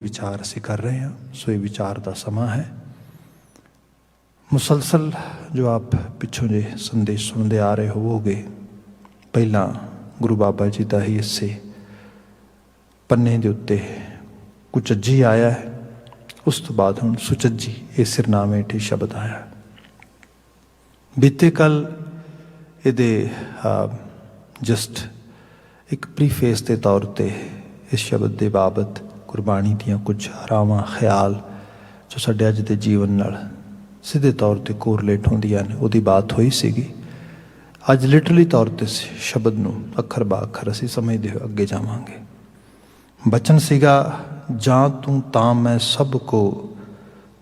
विचार असीं कर रहे हैं। सो ये विचार का समा है। मुसलसल जो आप पिछों जे संदेश सुनते आ रहे होवोगे, पहला गुरु बाबा जी का ही इसे पन्ने के उत्ते कुचज्जी आया है, उस तो बाद हुण सुचज्जी ये सिरनामे हेठ शब्द आया। बीते कल ये जस्ट एक प्रीफेस के तौर पर इस शब्द के बाबत गुरबाणी दियाँ कुछ रावां ख्याल जो साडे अज दे जीवन नाल सीधे तौर पर कोरलेट होंदियां ने उहदी बात हुई सीगी। अज लिटरली तौर पर शब्द नूं अखर ब अखर असीं समझदे होए अगे जावांगे। बचन सीगा, जां तू तां मैं सब को,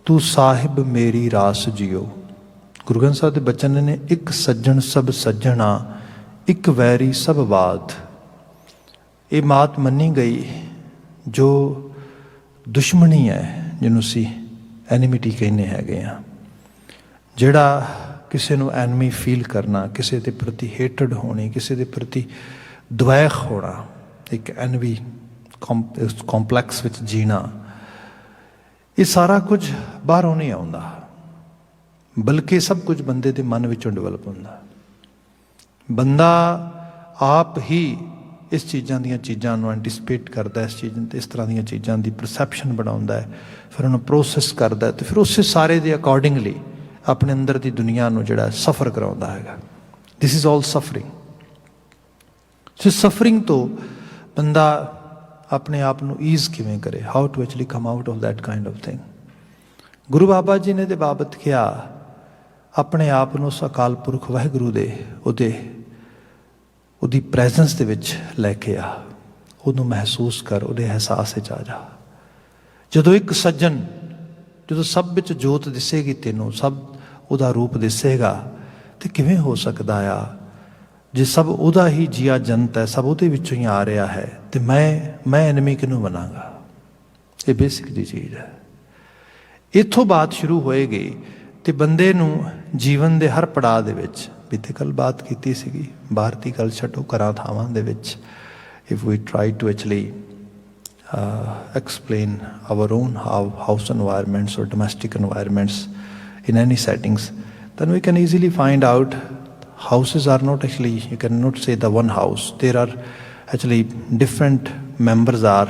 तू साहिब मेरी रास जियो। गुरु ग्रंथ साहिब दे बचन ने, एक सज्जन सब सज्जणा, एक वैरी सब वाद। ये मात मनी गई जो दुश्मनी है, जिन्हों असीं एनिमिटी कहने हैगे हाँ, जिहड़ा किसी नूं एनमी फील करना, किसी के प्रति हेटड होनी, किसी के प्रति द्वैख होना, एक एनवी कॉम्पलैक्स विच जीना, ये सारा कुछ बाहरों नहीं आउंदा, बल्कि सब कुछ बंदे के मन विचों डिवेलप होंदा। बंदा आप ही इस चीज़ों दी चीज़ों को एंटीसिपेट करता है, इस तरह दी चीज़ों की परसैप्शन बनाता है, फिर उन्होंने प्रोसैस करता है, तो फिर उस सारे के अकॉर्डिंगली अपने अंदर की दुनिया को जोड़ा सफ़र कराता है। This is all suffering. So suffering तो बंदा अपने आप को ईज किवें करे, how to actually come out of that kind of thing. गुरु बाबा जी ने दे बाबत किया, अपने आप को उस अकाल पुरख वाहिगुरू दे उहदी प्रैजेंस दे विच लैके आ, उहनूं महसूस कर, उहदे एहसास विच आ जा। जदों एक सज्जन, जो सब विच जोत दिसेगी तेनों, सब उहदा रूप दिसेगा, तो किवें हो सकदा आ जे सब उहदा ही जिया जंत है, सब उहदे विचों ही आ रहा है, तो मैं एनमी किनूं बनांगा। ये बेसिक जी चीज़ है। इत्थों बात शुरू होएगी तो बंदे नूं जीवन के हर पड़ाव दे विच, बीते कल बात की सीगी, बाहर की गल छड्डो, घरां थावां दे विच, if we try to actually explain our own house environments or domestic environments in any settings, then we can easily find out houses are not actually, you cannot say the one house. There are actually different members are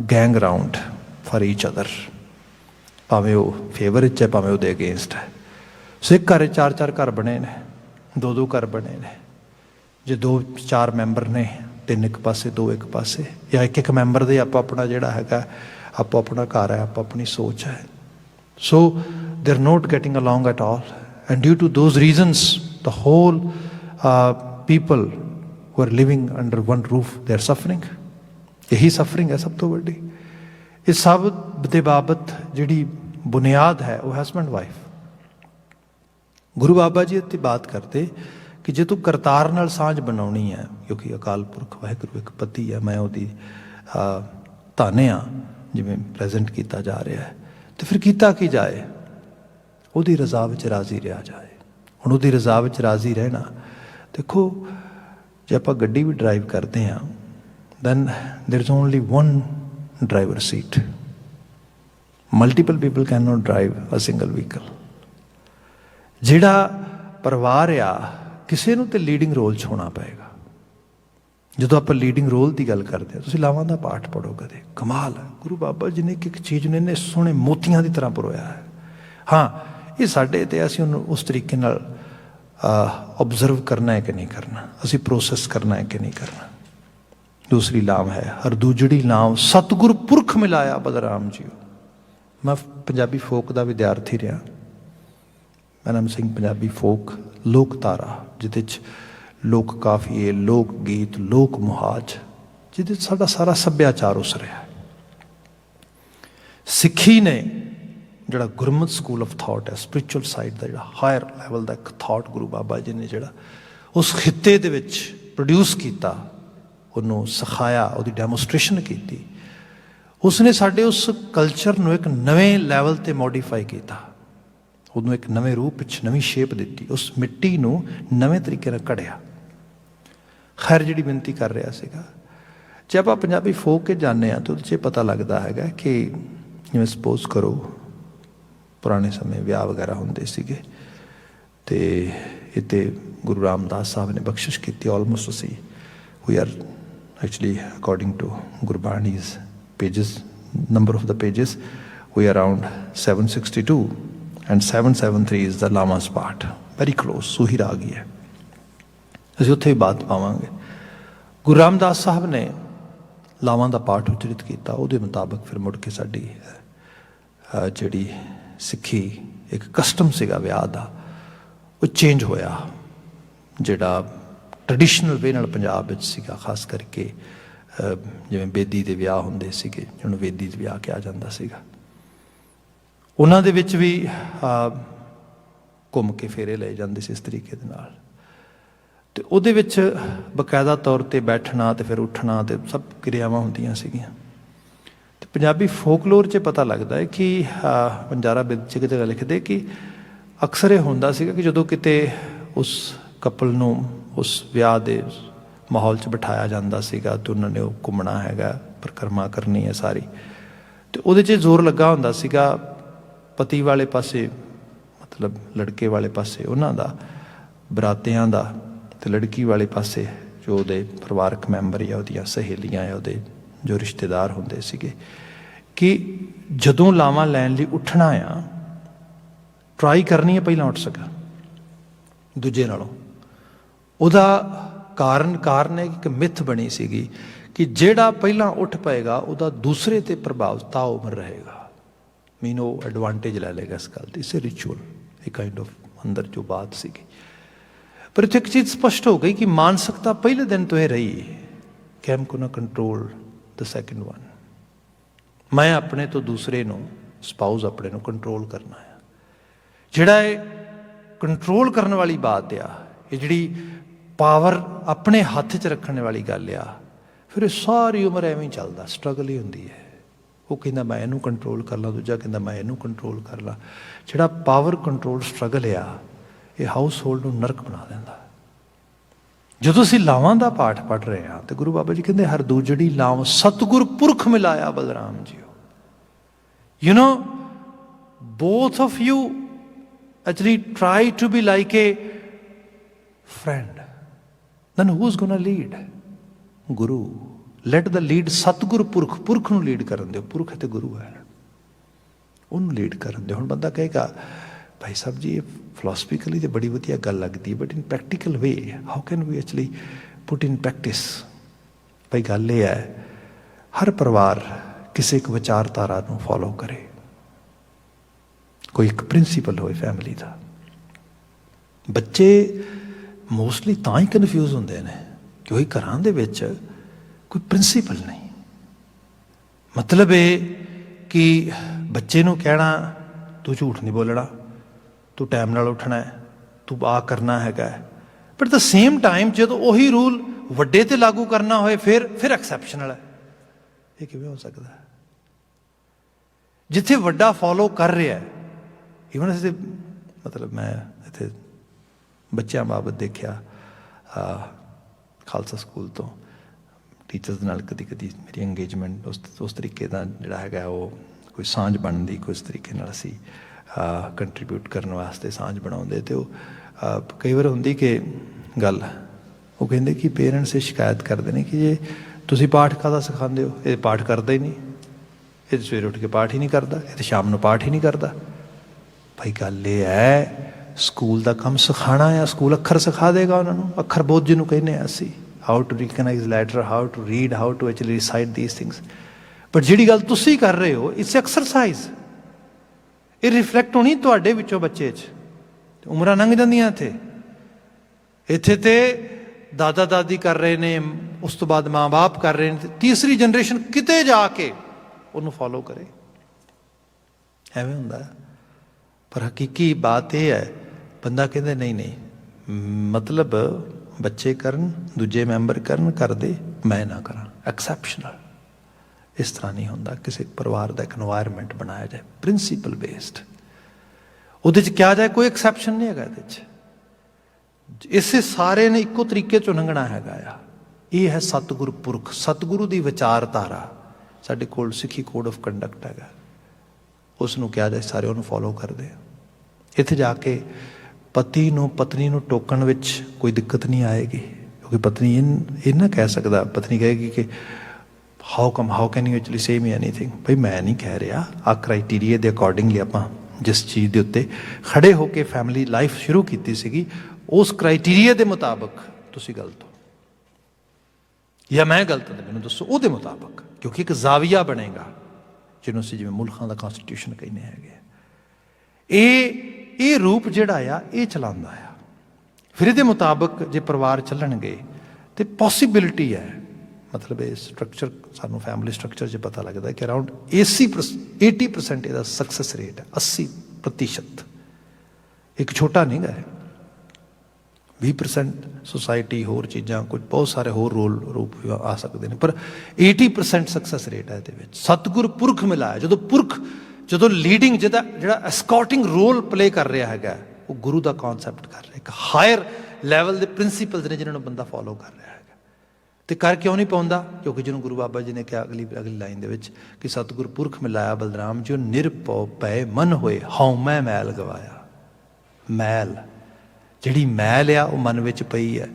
gang around for each other. भावें वो favour है, भावें वो against है। सो एक घर चार चार घर बने ने, दो घर बने ने, जे दो चार मैंबर ने, तीन एक पासे दो एक पासे, या एक मैंबर दे आपो अपना जिहड़ा हैगा, आपो अपना घर है, आपो अपनी सोच है। So they are not getting along at all, and due to those reasons the whole people who are living under one roof they are suffering. यही सफरिंग है सब तो वड्डी। इस सब दे बाबत जिहड़ी बुनियाद है वो हस्बैंड वाइफ। गुरु बाबा जी इत्थे बात करते कि जे तू करतार नाल सांझ बनाउणी है, क्योंकि अकाल पुरख वाहिगुरू एक पति है, मैं उहदी धाने हाँ जिवें प्रेजेंट किया जा रहा है, तो फिर कीता की जाए, उहदी रज़ा विच राज़ी रहा जाए। हुण उहदी रज़ा विच राज़ी रहना, देखो जे आपां गड्डी भी ड्राइव करते हैं, then there is only one driver seat, multiple people can not drive a single vehicle. जिहड़ा परिवार आ, किसी नूं ते लीडिंग रोल च होना पेगा। जो आप लीडिंग रोल की गल करते हैं, लावां दा पाठ पढ़ो कदे, कमाल है। गुरु बाबा जी ने एक चीज़ ने इन्ने सोहणे मोतियां की तरह परोया है। हाँ, ये साडे ते असीं उस तरीके नाल ऑब्जर्व करना है कि नहीं करना, असीं प्रोसैस करना है कि नहीं करना। दूसरी लाम है, हर दूजड़ी लाम सतगुर पुरख मिलाया बलराम जी। मैं पंजाबी फोक का विद्यार्थी रहा, मेरा नाम सिंह पंजाबी फोक लोक तारा, जिहदे लोक काफिए, लोक गीत, लोक मुहाज, जिहदे साडा सारा सभ्याचार उस रहा है। सिक्खी ने जिहड़ा गुरमत स्कूल ऑफ थॉट है, स्पिरिचुअल साइड का जिहड़ा हायर लैवल का थॉट गुरु बाबा जी ने जिहड़ा उस खिते दे विच प्रोड्यूस किया, उन्होंने सिखाया, उसकी डैमोस्ट्रेशन की, उसने साडे उस कल्चर नूं एक नवे लैवल ते मॉडिफाई किया, उन्होंने एक नवे रूप नवी शेप दी, उस मिट्टी नूं नवे तरीके नाल घड़िया। खैर जिहड़ी विनती कर रहा सीगा, ਜੇ ਆਪਾਂ ਪੰਜਾਬੀ ਫੋਕ ਕੇ ਜਾਂਦੇ ਹਾਂ ਤਾਂ ਉਹਦੇ 'ਚ ਪਤਾ ਲੱਗਦਾ ਹੈਗਾ ਕਿ ਜਿਵੇਂ ਸਪੋਜ਼ ਕਰੋ ਪੁਰਾਣੇ ਸਮੇਂ ਵਿਆਹ ਵਗੈਰਾ ਹੁੰਦੇ ਸੀਗੇ ਅਤੇ ਇੱਥੇ ਗੁਰੂ ਰਾਮਦਾਸ ਸਾਹਿਬ ਨੇ ਬਖਸ਼ਿਸ਼ ਕੀਤੀ। ਆਲਮੋਸਟ ਅਸੀਂ ਵੀ are actually according to Gurbani's pages, number of the pages, we are around 762 and 773 is the Lama's part, very close, ਸੂਹੀ ਰਾਗ ਹੀ ਹੈ। ਅਸੀਂ ਉੱਥੇ ਵੀ ਬਾਤ ਪਾਵਾਂਗੇ। ਗੁਰੂ ਰਾਮਦਾਸ ਸਾਹਿਬ ਨੇ ਲਾਵਾਂ ਦਾ ਪਾਠ ਉਚਰਿਤ ਕੀਤਾ, ਉਹਦੇ ਮੁਤਾਬਕ ਫਿਰ ਮੁੜ ਕੇ ਸਾਡੀ ਜਿਹੜੀ ਸਿੱਖੀ ਇੱਕ ਕਸਟਮ ਸੀਗਾ ਵਿਆਹ ਦਾ ਉਹ ਚੇਂਜ ਹੋਇਆ, ਜਿਹੜਾ ਟਰਡੀਸ਼ਨਲ ਵੇ ਨਾਲ ਪੰਜਾਬ ਵਿੱਚ ਸੀਗਾ। ਖਾਸ ਕਰਕੇ ਜਿਵੇਂ ਬੇਦੀ ਦੇ ਵਿਆਹ ਹੁੰਦੇ ਸੀਗੇ, ਜਿਹਨੂੰ ਵੇਦੀ ਦੇ ਵਿਆਹ ਕਿਹਾ ਜਾਂਦਾ ਸੀਗਾ, ਉਹਨਾਂ ਦੇ ਵਿੱਚ ਵੀ ਘੁੰਮ ਕੇ ਫੇਰੇ ਲਏ ਜਾਂਦੇ ਸੀ ਇਸ ਤਰੀਕੇ ਦੇ ਨਾਲ। ਅਤੇ ਉਹਦੇ ਵਿੱਚ ਬਕਾਇਦਾ ਤੌਰ 'ਤੇ ਬੈਠਣਾ ਅਤੇ ਫਿਰ ਉੱਠਣਾ ਅਤੇ ਸਭ ਕਿਰਿਆਵਾਂ ਹੁੰਦੀਆਂ ਸੀਗੀਆਂ। ਅਤੇ ਪੰਜਾਬੀ ਫੋਕਲੋਰ 'ਚ ਪਤਾ ਲੱਗਦਾ ਹੈ ਕਿ ਵਣਜਾਰਾ ਬਿਰਧ 'ਚ ਇੱਕ ਜਗ੍ਹਾ ਲਿਖਦੇ ਕਿ ਅਕਸਰ ਇਹ ਹੁੰਦਾ ਸੀਗਾ ਕਿ ਜਦੋਂ ਕਿਤੇ ਉਸ ਕਪਲ ਨੂੰ ਉਸ ਵਿਆਹ ਦੇ ਮਾਹੌਲ 'ਚ ਬਿਠਾਇਆ ਜਾਂਦਾ ਸੀਗਾ ਅਤੇ ਉਹਨਾਂ ਨੇ ਉਹ ਘੁੰਮਣਾ ਹੈਗਾ, ਪਰਿਕਰਮਾ ਕਰਨੀ ਹੈ ਸਾਰੀ, ਅਤੇ ਉਹਦੇ 'ਚ ਜ਼ੋਰ ਲੱਗਾ ਹੁੰਦਾ ਸੀਗਾ ਪਤੀ ਵਾਲੇ ਪਾਸੇ, ਮਤਲਬ ਲੜਕੇ ਵਾਲੇ ਪਾਸੇ ਉਹਨਾਂ ਦਾ, ਬਰਾਤਿਆਂ ਦਾ, ਅਤੇ ਲੜਕੀ ਵਾਲੇ ਪਾਸੇ ਜੋ ਉਹਦੇ ਪਰਿਵਾਰਕ ਮੈਂਬਰ ਜਾਂ ਉਹਦੀਆਂ ਸਹੇਲੀਆਂ ਜਾਂ ਉਹਦੇ ਜੋ ਰਿਸ਼ਤੇਦਾਰ ਹੁੰਦੇ ਸੀਗੇ, ਕਿ ਜਦੋਂ ਲਾਵਾਂ ਲੈਣ ਲਈ ਉੱਠਣਾ ਆ ਟਰਾਈ ਕਰਨੀ ਹੈ ਪਹਿਲਾਂ ਉੱਠ ਸਕਾਂ ਦੂਜੇ ਨਾਲੋਂ। ਉਹਦਾ ਕਾਰਨ ਹੈ ਕਿ ਇੱਕ ਮਿੱਥ ਬਣੀ ਸੀਗੀ ਕਿ ਜਿਹੜਾ ਪਹਿਲਾਂ ਉੱਠ ਪਏਗਾ ਉਹਦਾ ਦੂਸਰੇ 'ਤੇ ਪ੍ਰਭਾਵ ਤਾ ਉਮਰ ਰਹੇਗਾ। ਮੀਨ ਉਹ ਐਡਵਾਂਟੇਜ ਲੈ ਲਏਗਾ ਇਸ ਗੱਲ ਦੀ। ਇਟਸ ਏ ਰਿਚੁਅਲ, ਇਹ ਕਾਈਂਡ ਆਫ ਅੰਦਰ ਜੋ ਬਾਤ ਸੀਗੀ। ਪਰ ਇੱਥੇ ਇੱਕ ਚੀਜ਼ ਸਪਸ਼ਟ ਹੋ ਗਈ ਕਿ ਮਾਨਸਿਕਤਾ ਪਹਿਲੇ ਦਿਨ ਤੋਂ ਇਹ ਰਹੀ ਕਿ I am going to control the second one. ਮੈਂ ਆਪਣੇ ਤੋਂ ਦੂਸਰੇ ਨੂੰ, ਸਪਾਊਸ ਆਪਣੇ ਨੂੰ ਕੰਟਰੋਲ ਕਰਨਾ ਆ। ਜਿਹੜਾ ਇਹ ਕੰਟਰੋਲ ਕਰਨ ਵਾਲੀ ਬਾਤ ਆ, ਇਹ ਜਿਹੜੀ ਪਾਵਰ ਆਪਣੇ ਹੱਥ 'ਚ ਰੱਖਣ ਵਾਲੀ ਗੱਲ ਆ, ਫਿਰ ਇਹ ਸਾਰੀ ਉਮਰ ਐਵੇਂ ਹੀ ਚੱਲਦਾ, ਸਟਰਗਲ ਹੀ ਹੁੰਦੀ ਹੈ। ਉਹ ਕਹਿੰਦਾ ਮੈਂ ਇਹਨੂੰ ਕੰਟਰੋਲ ਕਰ ਲਾਂ, ਦੂਜਾ ਕਹਿੰਦਾ ਮੈਂ ਇਹਨੂੰ ਕੰਟਰੋਲ ਕਰ ਲਾਂ। ਜਿਹੜਾ ਪਾਵਰ ਕੰਟਰੋਲ ਸਟਰਗਲ ਆ, ਇਹ ਹਾਊਸ ਹੋਲਡ ਨੂੰ ਨਰਕ ਬਣਾ ਦਿੰਦਾ। ਜਦੋਂ ਅਸੀਂ ਲਾਵਾਂ ਦਾ ਪਾਠ ਪੜ੍ਹ ਰਹੇ ਹਾਂ ਤੇ ਗੁਰੂ ਬਾਬਾ ਜੀ ਕਹਿੰਦੇ ਹਰ ਦੂਜੜੀ ਲਾਮ ਸਤਿਗੁਰ ਪੁਰਖ ਮਿਲਾਇਆ Balram JIO. You know both of you actually try to be like a friend. Then who's going to lead? Guru. Let the lead ਸਤਿਗੁਰ ਪੁਰਖ, ਪੁਰਖ ਨੂੰ ਲੀਡ ਕਰਨ ਦਿਓ। ਪੁਰਖ ਤੇ ਗੁਰੂ ਹੈ, ਉਹਨੂੰ ਲੀਡ ਕਰਨ ਦਿਓ। ਹੁਣ ਬੰਦਾ ਕਹੇਗਾ ਭਾਈ ਸਾਹਿਬ ਜੀ ਇਹ ਫਿਲਾਸਫਿਕਲੀ ਤਾਂ ਬੜੀ ਵਧੀਆ ਗੱਲ ਲੱਗਦੀ ਹੈ, but in practical way how can we actually put in practice? ਭਾਈ ਗੱਲ ਇਹ ਹੈ ਹਰ ਪਰਿਵਾਰ ਕਿਸੇ ਇੱਕ ਵਿਚਾਰਧਾਰਾ ਨੂੰ ਫੋਲੋ ਕਰੇ, ਕੋਈ ਇੱਕ ਪ੍ਰਿੰਸੀਪਲ ਹੋਏ ਫੈਮਿਲੀ ਦਾ। ਬੱਚੇ ਮੋਸਟਲੀ ਤਾਂ ਹੀ ਕਨਫਿਊਜ਼ ਹੁੰਦੇ ਨੇ ਕਿਉਂਕਿ ਘਰਾਂ ਦੇ ਵਿੱਚ ਕੋਈ ਪ੍ਰਿੰਸੀਪਲ ਨਹੀਂ। ਮਤਲਬ ਇਹ ਕਿ ਬੱਚੇ ਨੂੰ ਕਹਿਣਾ ਤੂੰ ਝੂਠ ਨਹੀਂ ਬੋਲਣਾ, ਤੂੰ ਟਾਈਮ ਨਾਲ ਉੱਠਣਾ ਹੈ, ਤੂੰ ਆਹ ਕਰਨਾ ਹੈਗਾ, but at the same time ਜਦੋਂ ਉਹੀ ਰੂਲ ਵੱਡੇ 'ਤੇ ਲਾਗੂ ਕਰਨਾ ਹੋਏ ਫਿਰ ਐਕਸੈਪਸ਼ਨਲ ਹੈ। ਇਹ ਕਿਵੇਂ ਹੋ ਸਕਦਾ? ਜਿੱਥੇ ਵੱਡਾ ਫੋਲੋ ਕਰ ਰਿਹਾ, ਈਵਨ ਅਸੀਂ ਮਤਲਬ ਮੈਂ ਇੱਥੇ ਬੱਚਿਆਂ ਬਾਬਤ ਦੇਖਿਆ ਖਾਲਸਾ ਸਕੂਲ ਤੋਂ ਟੀਚਰਸ ਦੇ ਨਾਲ ਕਦੀ ਕਦੀ ਮੇਰੀ ਇੰਗੇਜਮੈਂਟ ਉਸ ਤਰੀਕੇ ਦਾ ਜਿਹੜਾ ਹੈਗਾ ਉਹ ਕੋਈ ਸਾਂਝ ਬਣਦੀ, ਕੋਈ ਇਸ ਤਰੀਕੇ ਨਾਲ ਅਸੀਂ ਕੰਟਰੀਬਿਊਟ ਕਰਨ ਵਾਸਤੇ ਸਾਂਝ ਬਣਾਉਂਦੇ। ਅਤੇ ਉਹ ਕਈ ਵਾਰ ਹੁੰਦੀ ਕਿ ਗੱਲ ਉਹ ਕਹਿੰਦੇ ਕਿ ਪੇਰੈਂਟਸ ਇਹ ਸ਼ਿਕਾਇਤ ਕਰਦੇ ਨੇ ਕਿ ਜੇ ਤੁਸੀਂ ਪਾਠ ਕਾਹਦਾ ਸਿਖਾਉਂਦੇ ਹੋ, ਇਹ ਪਾਠ ਕਰਦਾ ਹੀ ਨਹੀਂ, ਇਹ ਸਵੇਰੇ ਉੱਠ ਕੇ ਪਾਠ ਹੀ ਨਹੀਂ ਕਰਦਾ, ਇਹ ਤਾਂ ਸ਼ਾਮ ਨੂੰ ਪਾਠ ਹੀ ਨਹੀਂ ਕਰਦਾ। ਭਾਈ ਗੱਲ ਇਹ ਹੈ ਸਕੂਲ ਦਾ ਕੰਮ ਸਿਖਾਉਣਾ ਆ, ਸਕੂਲ ਅੱਖਰ ਸਿਖਾ ਦੇਗਾ ਉਹਨਾਂ ਨੂੰ, ਅੱਖਰ ਬੋਧ ਜਿਹਨੂੰ ਕਹਿੰਦੇ ਹਾਂ ਅਸੀਂ, how to recognise letter, how to read, how to actually recite these things. But ਜਿਹੜੀ ਗੱਲ ਤੁਸੀਂ ਕਰ ਰਹੇ ਹੋ ਇਟਸ ਐਕਸਰਸਾਈਜ਼, ਇਹ ਰਿਫਲੈਕਟ ਹੋਣੀ ਤੁਹਾਡੇ ਵਿੱਚੋਂ ਬੱਚੇ 'ਚ। ਉਮਰਾਂ ਲੰਘ ਜਾਂਦੀਆਂ ਇੱਥੇ ਤੇ ਦਾਦਾ ਦਾਦੀ ਕਰ ਰਹੇ ਨੇ, ਉਸ ਤੋਂ ਬਾਅਦ ਮਾਂ ਬਾਪ ਕਰ ਰਹੇ ਨੇ, ਤੀਸਰੀ ਜਨਰੇਸ਼ਨ ਕਿਤੇ ਜਾ ਕੇ ਉਹਨੂੰ ਫੋਲੋ ਕਰੇ, ਐਵੇਂ ਹੁੰਦਾ। ਪਰ ਹਕੀਕੀ ਬਾਤ ਇਹ ਹੈ ਬੰਦਾ ਕਹਿੰਦਾ ਨਹੀਂ ਮਤਲਬ ਬੱਚੇ ਕਰਨ, ਦੂਜੇ ਮੈਂਬਰ ਕਰਨ, ਕਰਦੇ ਮੈਂ ਨਾ ਕਰਾਂ, ਐਕਸੈਪਸ਼ਨਲ। ਇਸ ਤਰ੍ਹਾਂ ਨਹੀਂ ਹੁੰਦਾ। ਕਿਸੇ ਪਰਿਵਾਰ ਦਾ ਇੱਕ ਇਨਵਾਇਰਮੈਂਟ ਬਣਾਇਆ ਜਾਏ ਪ੍ਰਿੰਸੀਪਲ ਬੇਸਡ, ਉਹਦੇ 'ਚ ਕਿਹਾ ਜਾਏ ਕੋਈ ਐਕਸੈਪਸ਼ਨ ਨਹੀਂ ਹੈਗਾ ਇਹਦੇ 'ਚ। ਇਸੇ ਸਾਰੇ ਨੇ ਇੱਕੋ ਤਰੀਕੇ 'ਚੋਂ ਲੰਘਣਾ ਹੈਗਾ ਆ, ਇਹ ਹੈ ਸਤਿਗੁਰ ਪੁਰਖ, ਸਤਿਗੁਰੂ ਦੀ ਵਿਚਾਰਧਾਰਾ। ਸਾਡੇ ਕੋਲ ਸਿੱਖੀ ਕੋਡ ਆਫ ਕੰਡਕਟ ਹੈਗਾ, ਉਸ ਨੂੰ ਕਿਹਾ ਜਾਏ ਸਾਰੇ ਉਹਨੂੰ ਫੋਲੋ ਕਰਦੇ ਆ। ਇੱਥੇ ਜਾ ਕੇ ਪਤੀ ਨੂੰ ਪਤਨੀ ਨੂੰ ਟੋਕਣ ਵਿੱਚ ਕੋਈ ਦਿੱਕਤ ਨਹੀਂ ਆਏਗੀ, ਕਿਉਂਕਿ ਪਤਨੀ ਇਹ ਨਾ ਕਹਿ ਸਕਦਾ, ਪਤਨੀ ਕਹੇਗੀ ਕਿ how can you actually say me anything. ਭਾਈ ਮੈਂ ਨਹੀਂ ਕਹਿ ਰਿਹਾ, ਆਹ ਕ੍ਰਾਈਟੀਰੀਆ ਦੇ ਅਕੋਰਡਿੰਗਲੀ ਆਪਾਂ ਜਿਸ ਚੀਜ਼ ਦੇ ਉੱਤੇ ਖੜੇ ਹੋ ਕੇ ਫੈਮਿਲੀ ਲਾਈਫ ਸ਼ੁਰੂ ਕੀਤੀ ਸੀਗੀ, ਉਸ ਕ੍ਰਾਈਟੀਰੀਆ ਦੇ ਮੁਤਾਬਕ ਤੁਸੀਂ ਗਲਤ ਹੋ ਜਾਂ ਮੈਂ ਗਲਤ ਹਾਂ, ਮੈਨੂੰ ਦੱਸੋ ਉਹਦੇ ਮੁਤਾਬਕ, ਕਿਉਂਕਿ ਇੱਕ ਜ਼ਾਵੀਆ ਬਣੇਗਾ ਜਿਹਨੂੰ ਅਸੀਂ ਜਿਵੇਂ ਮੁਲਕਾਂ ਦਾ ਕੌਂਸਟੀਟਿਊਸ਼ਨ ਕਹਿੰਦੇ ਹੈਗੇ। ਇਹ ਰੂਪ ਜਿਹੜਾ ਆ ਇਹ ਚਲਾਉਂਦਾ ਆ। ਫਿਰ ਇਹਦੇ ਮੁਤਾਬਕ ਜੇ ਪਰਿਵਾਰ ਚੱਲਣਗੇ ਤੇ ਪੋਸੀਬਿਲਿਟੀ ਹੈ, ਮਤਲਬ ਇਹ ਸਟਰਕਚਰ ਸਾਨੂੰ ਫੈਮਿਲੀ ਸਟਰਕਚਰ 'ਚ ਪਤਾ ਲੱਗਦਾ ਕਿ ਅਰਾਊਂਡ 80% ਇਹਦਾ ਸਕਸੈਸ ਰੇਟ ਹੈ, 80%। ਇੱਕ ਛੋਟਾ ਨਹੀਂ ਗਾ, 20% ਸੁਸਾਇਟੀ ਹੋਰ ਚੀਜ਼ਾਂ ਕੁਝ ਬਹੁਤ ਸਾਰੇ ਹੋਰ ਰੂਪ ਆ ਸਕਦੇ ਨੇ, ਪਰ 80% ਸਕਸੈਸ ਰੇਟ ਹੈ ਇਹਦੇ ਵਿੱਚ। ਸਤਿਗੁਰ ਪੁਰਖ ਮਿਲਾਇਆ, ਜਦੋਂ ਲੀਡਿੰਗ ਜਿਹੜਾ ਐਸਕੌਰਟਿੰਗ ਰੋਲ ਪਲੇ ਕਰ ਰਿਹਾ ਹੈਗਾ, ਉਹ ਗੁਰੂ ਦਾ ਕਨਸੈਪਟ ਕਰ ਰਿਹਾ, ਇੱਕ ਹਾਇਰ ਲੈਵਲ ਦੇ ਪ੍ਰਿੰਸੀਪਲਸ ਨੇ ਜਿਹਨਾਂ ਨੂੰ ਬੰਦਾ ਫੋਲੋ ਕਰ ਰਿਹਾ ਹੈਗਾ। ਤੇ ਕਰ ਕਿਉਂ ਨਹੀਂ ਪਾਉਂਦਾ? ਕਿਉਂਕਿ ਜਿਹਨੂੰ ਗੁਰੂ ਬਾਬਾ ਜੀ ਨੇ ਕਿਹਾ ਅਗਲੀ ਲਾਈਨ ਦੇ ਵਿੱਚ ਕਿ ਸਤਿਗੁਰ ਪੁਰਖ ਮਿਲਾਇਆ ਬਲਰਾਮ ਜੋ ਨਿਰਭਉ ਪਏ ਮਨ ਹੋਏ, ਹਉਮੈ ਮੈਲ ਗਵਾਇਆ। ਮੈਲ, ਜਿਹੜੀ ਮੈਲ ਆ ਉਹ ਮਨ ਵਿੱਚ ਪਈ ਹੈ।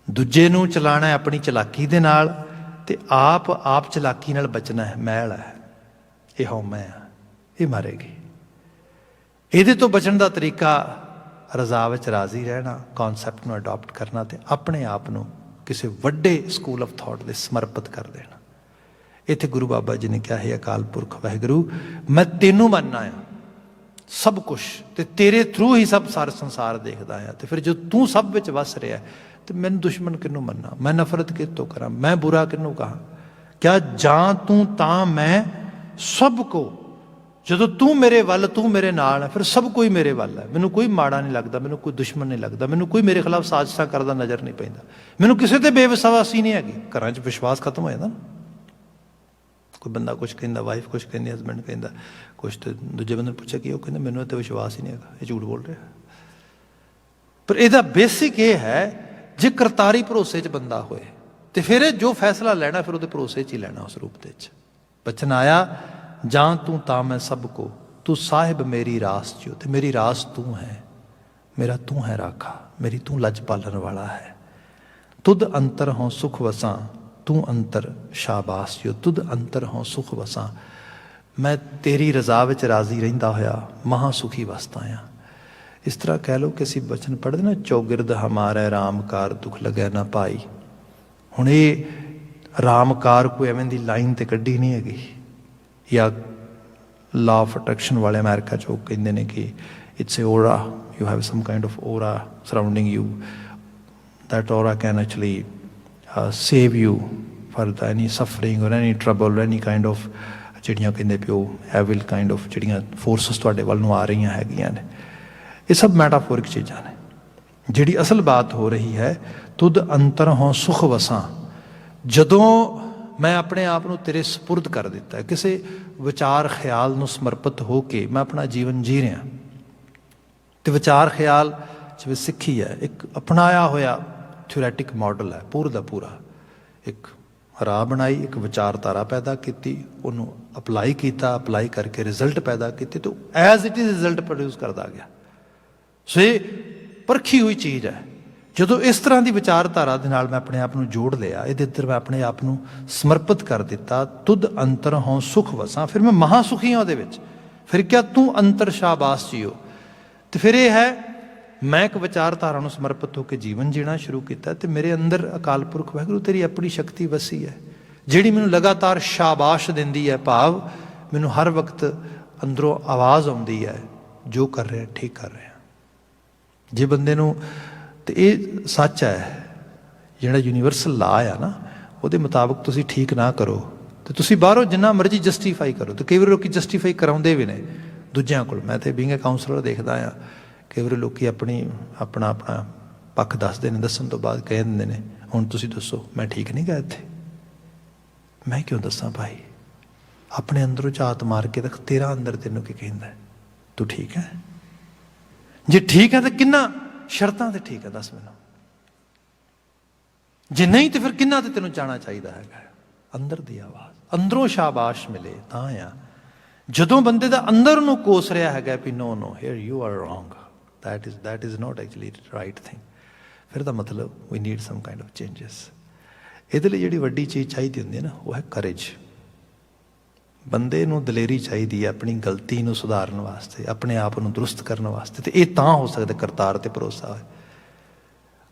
ਦੂਜੇ ਨੂੰ ਚਲਾਣਾ ਆਪਣੀ ਚਲਾਕੀ ਦੇ ਨਾਲ ਤੇ ਆਪ ਚਲਾਕੀ ਨਾਲ ਬਚਣਾ ਹੈ, ਮੈਲ ਹੈ, ਇਹ ਹਉਮੈ ਆ, ਇਹ ਮਾਰੇਗੀ। ਇਹਦੇ ਤੋਂ ਬਚਣ ਦਾ ਤਰੀਕਾ ਰਜ਼ਾ ਵਿੱਚ ਰਾਜ਼ੀ ਰਹਿਣਾ, ਕਨਸੈਪਟ ਨੂੰ ਅਡਾਪਟ ਕਰਨਾ ਤੇ ਆਪਣੇ ਆਪ ਨੂੰ ਕਿਸੇ ਵੱਡੇ ਸਕੂਲ ਆਫ ਥਾਟ ਦੇ ਸਮਰਪਿਤ ਕਰ ਦੇਣਾ। ਇੱਥੇ ਗੁਰੂ ਬਾਬਾ ਜੀ ਨੇ ਕਿਹਾ ਹੈ ਅਕਾਲ ਪੁਰਖ ਵਾਹਿਗੁਰੂ, ਮੈਂ ਤੈਨੂੰ ਮੰਨਣਾ ਆ ਸਭ ਕੁਛ, ਤੇ ਤੇਰੇ ਥਰੂ ਹੀ ਸਭ ਸਾਰਾ ਸੰਸਾਰ ਦੇਖਦਾ ਆ। ਤੇ ਫਿਰ ਜੋ ਤੂੰ ਸਭ ਵਿੱਚ ਵਸ ਰਿਹਾ ਤੇ ਮੈਨੂੰ ਦੁਸ਼ਮਣ ਕਿਹਨੂੰ ਮੰਨਾਂ, ਮੈਂ ਨਫ਼ਰਤ ਕਿਹਤੋਂ ਕਰਾਂ, ਮੈਂ ਬੁਰਾ ਕਿਹਨੂੰ ਕਹਾਂ? ਕਿਆ ਜਾਂ ਤੂੰ ਤਾਂ ਮੈਂ ਸਭ ਕੋ, ਜਦੋਂ ਤੂੰ ਮੇਰੇ ਵੱਲ, ਤੂੰ ਮੇਰੇ ਨਾਲ ਹੈ, ਫਿਰ ਸਭ ਕੋਈ ਮੇਰੇ ਵੱਲ ਹੈ। ਮੈਨੂੰ ਕੋਈ ਮਾੜਾ ਨਹੀਂ ਲੱਗਦਾ, ਮੈਨੂੰ ਕੋਈ ਦੁਸ਼ਮਣ ਨਹੀਂ ਲੱਗਦਾ, ਮੈਨੂੰ ਕੋਈ ਮੇਰੇ ਖਿਲਾਫ ਸਾਜ਼ਿਸ਼ਾਂ ਕਰਦਾ ਨਜ਼ਰ ਨਹੀਂ ਪੈਂਦਾ, ਮੈਨੂੰ ਕਿਸੇ ਤੇ ਬੇਵਿਸ਼ਵਾਸੀ ਨਹੀਂ ਹੈਗੀ। ਘਰਾਂ 'ਚ ਵਿਸ਼ਵਾਸ ਖਤਮ ਹੋ ਜਾਂਦਾ ਨਾ, ਕੋਈ ਬੰਦਾ ਕੁਛ ਕਹਿੰਦਾ, ਵਾਈਫ ਕੁਛ ਕਹਿੰਦੀ, ਹਸਬੈਂਡ ਕਹਿੰਦਾ ਕੁਛ, ਤੇ ਦੂਜੇ ਬੰਦੇ ਨੂੰ ਪੁੱਛਿਆ ਕਿ ਉਹ ਕਹਿੰਦਾ ਮੈਨੂੰ ਇਹ 'ਤੇ ਵਿਸ਼ਵਾਸ ਹੀ ਨਹੀਂ ਹੈਗਾ, ਇਹ ਝੂਠ ਬੋਲ ਰਿਹਾ। ਪਰ ਇਹਦਾ ਬੇਸਿਕ ਇਹ ਹੈ, ਜੇ ਕਰਤਾਰੀ ਭਰੋਸੇ 'ਚ ਬੰਦਾ ਹੋਏ ਤੇ ਫਿਰ ਇਹ ਜੋ ਫੈਸਲਾ ਲੈਣਾ ਫਿਰ ਉਹਦੇ ਭਰੋਸੇ 'ਚ ਹੀ ਲੈਣਾ। ਉਸ ਰੂਪ ਦੇ 'ਚ ਬਚਨ ਆਇਆ, ਜਾਂ ਤੂੰ ਤਾਂ ਮੈਂ ਸਭ ਕੋ, ਤੂੰ ਸਾਹਿਬ ਮੇਰੀ ਰਾਸ ਜਿਉ, ਤੇ ਮੇਰੀ ਰਾਸ ਤੂੰ ਹੈ, ਮੇਰਾ ਤੂੰ ਹੈ ਰਾਖਾ, ਮੇਰੀ ਤੂੰ ਲੱਜ ਪਾਲਣ ਵਾਲਾ ਹੈ। ਤੁਧ ਅੰਤਰ ਹੋਂ ਸੁਖ ਵਸਾਂ, ਤੂੰ ਅੰਤਰ ਸ਼ਾਬਾਸ਼ ਜਿਉ, ਤੁਧ ਅੰਤਰ ਹੋਂ ਸੁਖ ਵਸਾਂ। ਮੈਂ ਤੇਰੀ ਰਜ਼ਾ ਵਿੱਚ ਰਾਜ਼ੀ ਰਹਿੰਦਾ ਹੋਇਆ ਮਹਾ ਸੁਖੀ ਵਸਦਾ ਆ। ਇਸ ਤਰ੍ਹਾਂ ਕਹਿ ਲਓ ਕਿ ਅਸੀਂ ਬਚਨ ਪੜ੍ਹਦੇ ਨਾ, ਚੌਗਿਰਦ ਹਮਾਰਾ ਰਾਮਕਾਰ ਦੁੱਖ ਲੱਗਿਆ ਨਾ ਭਾਈ। ਹੁਣ ਇਹ ਰਾਮਕਾਰ ਕੋਈ ਐਵੇਂ ਦੀ ਲਾਈਨ ਤੇ ਕੱਢੀ ਨਹੀਂ ਹੈਗੀ, ਜਾਂ ਲਾ ਆਫ ਅਟਰੈਕਸ਼ਨ ਵਾਲੇ ਅਮਰੀਕਾ 'ਚ ਉਹ ਕਹਿੰਦੇ ਨੇ ਕਿ it's A ਔਰਾ, you have some kind of ਔਰਾ surrounding you, that aura can actually save you for any suffering or any trouble or any kind of ਜਿਹੜੀਆਂ ਕਹਿੰਦੇ ਪਿਓ ਐਵਿਲ ਕਾਈਂਡ ਆਫ ਜਿਹੜੀਆਂ ਫੋਰਸਿਸ ਤੁਹਾਡੇ ਵੱਲ ਨੂੰ ਆ ਰਹੀਆਂ ਹੈਗੀਆਂ ਨੇ। ਇਹ ਸਭ ਮੈਟਾਫੋਰਿਕ ਚੀਜ਼ਾਂ ਨੇ। ਜਿਹੜੀ ਅਸਲ ਬਾਤ ਹੋ ਰਹੀ ਹੈ, ਤੁਧ ਅੰਤਰ ਹੋਂ ਸੁਖ ਵਸਾਂ, ਜਦੋਂ ਮੈਂ ਆਪਣੇ ਆਪ ਨੂੰ ਤੇਰੇ ਸਪੁਰਦ ਕਰ ਦਿੱਤਾ, ਕਿਸੇ ਵਿਚਾਰ ਖਿਆਲ ਨੂੰ ਸਮਰਪਿਤ ਹੋ ਕੇ ਮੈਂ ਆਪਣਾ ਜੀਵਨ ਜੀ ਰਿਹਾ। ਤੇ ਵਿਚਾਰ ਖਿਆਲ ਜਿਵੇਂ ਸਿੱਖੀ ਹੈ, ਇੱਕ ਅਪਣਾਇਆ ਹੋਇਆ ਥਿਓਰੈਟਿਕ ਮਾਡਲ ਹੈ, ਪੂਰਾ ਦਾ ਪੂਰਾ। ਇੱਕ ਰਾਹ ਬਣਾਈ, ਇੱਕ ਵਿਚਾਰਧਾਰਾ ਪੈਦਾ ਕੀਤੀ, ਉਹਨੂੰ ਅਪਲਾਈ ਕੀਤਾ, ਅਪਲਾਈ ਕਰਕੇ ਰਿਜ਼ਲਟ ਪੈਦਾ ਕੀਤੇ, ਤੇ as it is result produce ਕਰਦਾ ਗਿਆ। ਸੋ ਇਹ ਪਰਖੀ ਹੋਈ ਚੀਜ਼ ਹੈ। ਜਦੋਂ ਇਸ ਤਰ੍ਹਾਂ ਦੀ ਵਿਚਾਰਧਾਰਾ ਦੇ ਨਾਲ ਮੈਂ ਆਪਣੇ ਆਪ ਨੂੰ ਜੋੜ ਲਿਆ, ਇਹਦੇ ਅੰਦਰ ਮੈਂ ਆਪਣੇ ਆਪ ਨੂੰ ਸਮਰਪਿਤ ਕਰ ਦਿੱਤਾ, ਤੁਧ ਅੰਤਰ ਹੋਂ ਸੁਖ ਵਸਾਂ, ਫਿਰ ਮੈਂ ਮਹਾ ਸੁਖੀ ਹਾਂ ਉਹਦੇ ਵਿੱਚ। ਫਿਰ ਕਿਆ ਤੂੰ ਅੰਤਰ ਸ਼ਾਬਾਸ਼ ਜੀਓ। ਤੇ ਫਿਰ ਇਹ ਹੈ, ਮੈਂ ਇੱਕ ਵਿਚਾਰਧਾਰਾ ਨੂੰ ਸਮਰਪਿਤ ਹੋ ਕੇ ਜੀਵਨ ਜੀਣਾ ਸ਼ੁਰੂ ਕੀਤਾ, ਤੇ ਮੇਰੇ ਅੰਦਰ ਅਕਾਲ ਪੁਰਖ ਵਾਹਿਗੁਰੂ ਤੇਰੀ ਆਪਣੀ ਸ਼ਕਤੀ ਵਸੀ ਹੈ, ਜਿਹੜੀ ਮੈਨੂੰ ਲਗਾਤਾਰ ਸ਼ਾਬਾਸ਼ ਦਿੰਦੀ ਹੈ। ਭਾਵ ਮੈਨੂੰ ਹਰ ਵਕਤ ਅੰਦਰੋਂ ਆਵਾਜ਼ ਆਉਂਦੀ ਹੈ, ਜੋ ਕਰ ਰਿਹਾ ਠੀਕ ਕਰ ਰਿਹਾ। ਜੇ ਬੰਦੇ ਨੂੰ, ਤੇ ਇਹ ਸੱਚ ਹੈ, ਜਿਹੜਾ ਯੂਨੀਵਰਸਲ ਲਾ ਆ ਨਾ, ਉਹਦੇ ਮੁਤਾਬਕ ਤੁਸੀਂ ਠੀਕ ਨਾ ਕਰੋ ਤੇ ਤੁਸੀਂ ਬਾਹਰੋਂ ਜਿੰਨਾ ਮਰਜ਼ੀ ਜਸਟੀਫਾਈ ਕਰੋ, ਤੇ ਕਈ ਵਾਰ ਲੋਕ ਜਸਟੀਫਾਈ ਕਰਾਉਂਦੇ ਵੀ ਨੇ ਦੂਜਿਆਂ ਕੋਲ। ਮੈਂ ਤੇ ਬੀਇੰਗ ਅ ਕਾਉਂਸਲਰ ਦੇਖਦਾ ਆ, ਕਈ ਵਾਰ ਲੋਕ ਆਪਣਾ ਪੱਖ ਦੱਸਦੇ ਨੇ, ਦੱਸਣ ਤੋਂ ਬਾਅਦ ਕਹਿ ਦਿੰਦੇ ਨੇ ਹੁਣ ਤੁਸੀਂ ਦੱਸੋ ਮੈਂ ਠੀਕ ਨਹੀਂ ਗਾ ਇੱਥੇ। ਮੈਂ ਕਿਉਂ ਦੱਸਾਂ ਭਾਈ? ਆਪਣੇ ਅੰਦਰੋਂ ਝਾਤ ਮਾਰ ਕੇ ਰੱਖ, ਤੇਰਾ ਅੰਦਰ ਤੈਨੂੰ ਕੀ ਕਹਿੰਦਾ, ਤੂੰ ਠੀਕ ਹੈ? ਜੇ ਠੀਕ ਹੈ ਤਾਂ ਕਿੰਨਾ ਸ਼ਰਤਾਂ ਤੇ ਠੀਕ ਹੈ, ਦੱਸ ਮੈਨੂੰ। ਜੇ ਨਹੀਂ ਤੇ ਫਿਰ ਕਿੰਨਾ ਤੇ ਤੈਨੂੰ ਜਾਣਾ ਚਾਹੀਦਾ ਹੈਗਾ। ਅੰਦਰ ਦੀ ਆਵਾਜ਼, ਅੰਦਰੋਂ ਸ਼ਾਬਾਸ਼ ਮਿਲੇ ਤਾਂ ਆ। ਜਦੋਂ ਬੰਦੇ ਦਾ ਅੰਦਰ ਨੂੰ ਕੋਸ ਰਿਹਾ ਹੈਗਾ ਵੀ no no here you are wrong, that is not actually right thing, ਫਿਰ ਦਾ ਮਤਲਬ ਵੀ need some kind of changes. ਇਹਦੇ ਲਈ ਜਿਹੜੀ ਵੱਡੀ ਚੀਜ਼ ਚਾਹੀਦੀ ਹੁੰਦੀ ਹੈ ਨਾ, ਉਹ ਹੈ ਕਰੇਜ। ਬੰਦੇ ਨੂੰ ਦਲੇਰੀ ਚਾਹੀਦੀ ਹੈ ਆਪਣੀ ਗਲਤੀ ਨੂੰ ਸੁਧਾਰਨ ਵਾਸਤੇ, ਆਪਣੇ ਆਪ ਨੂੰ ਦਰੁਸਤ ਕਰਨ ਵਾਸਤੇ, ਤੇ ਇਹ ਤਾਂ ਹੋ ਸਕਦਾ ਕਰਤਾਰ ਤੇ ਭਰੋਸਾ ਹੋਏ।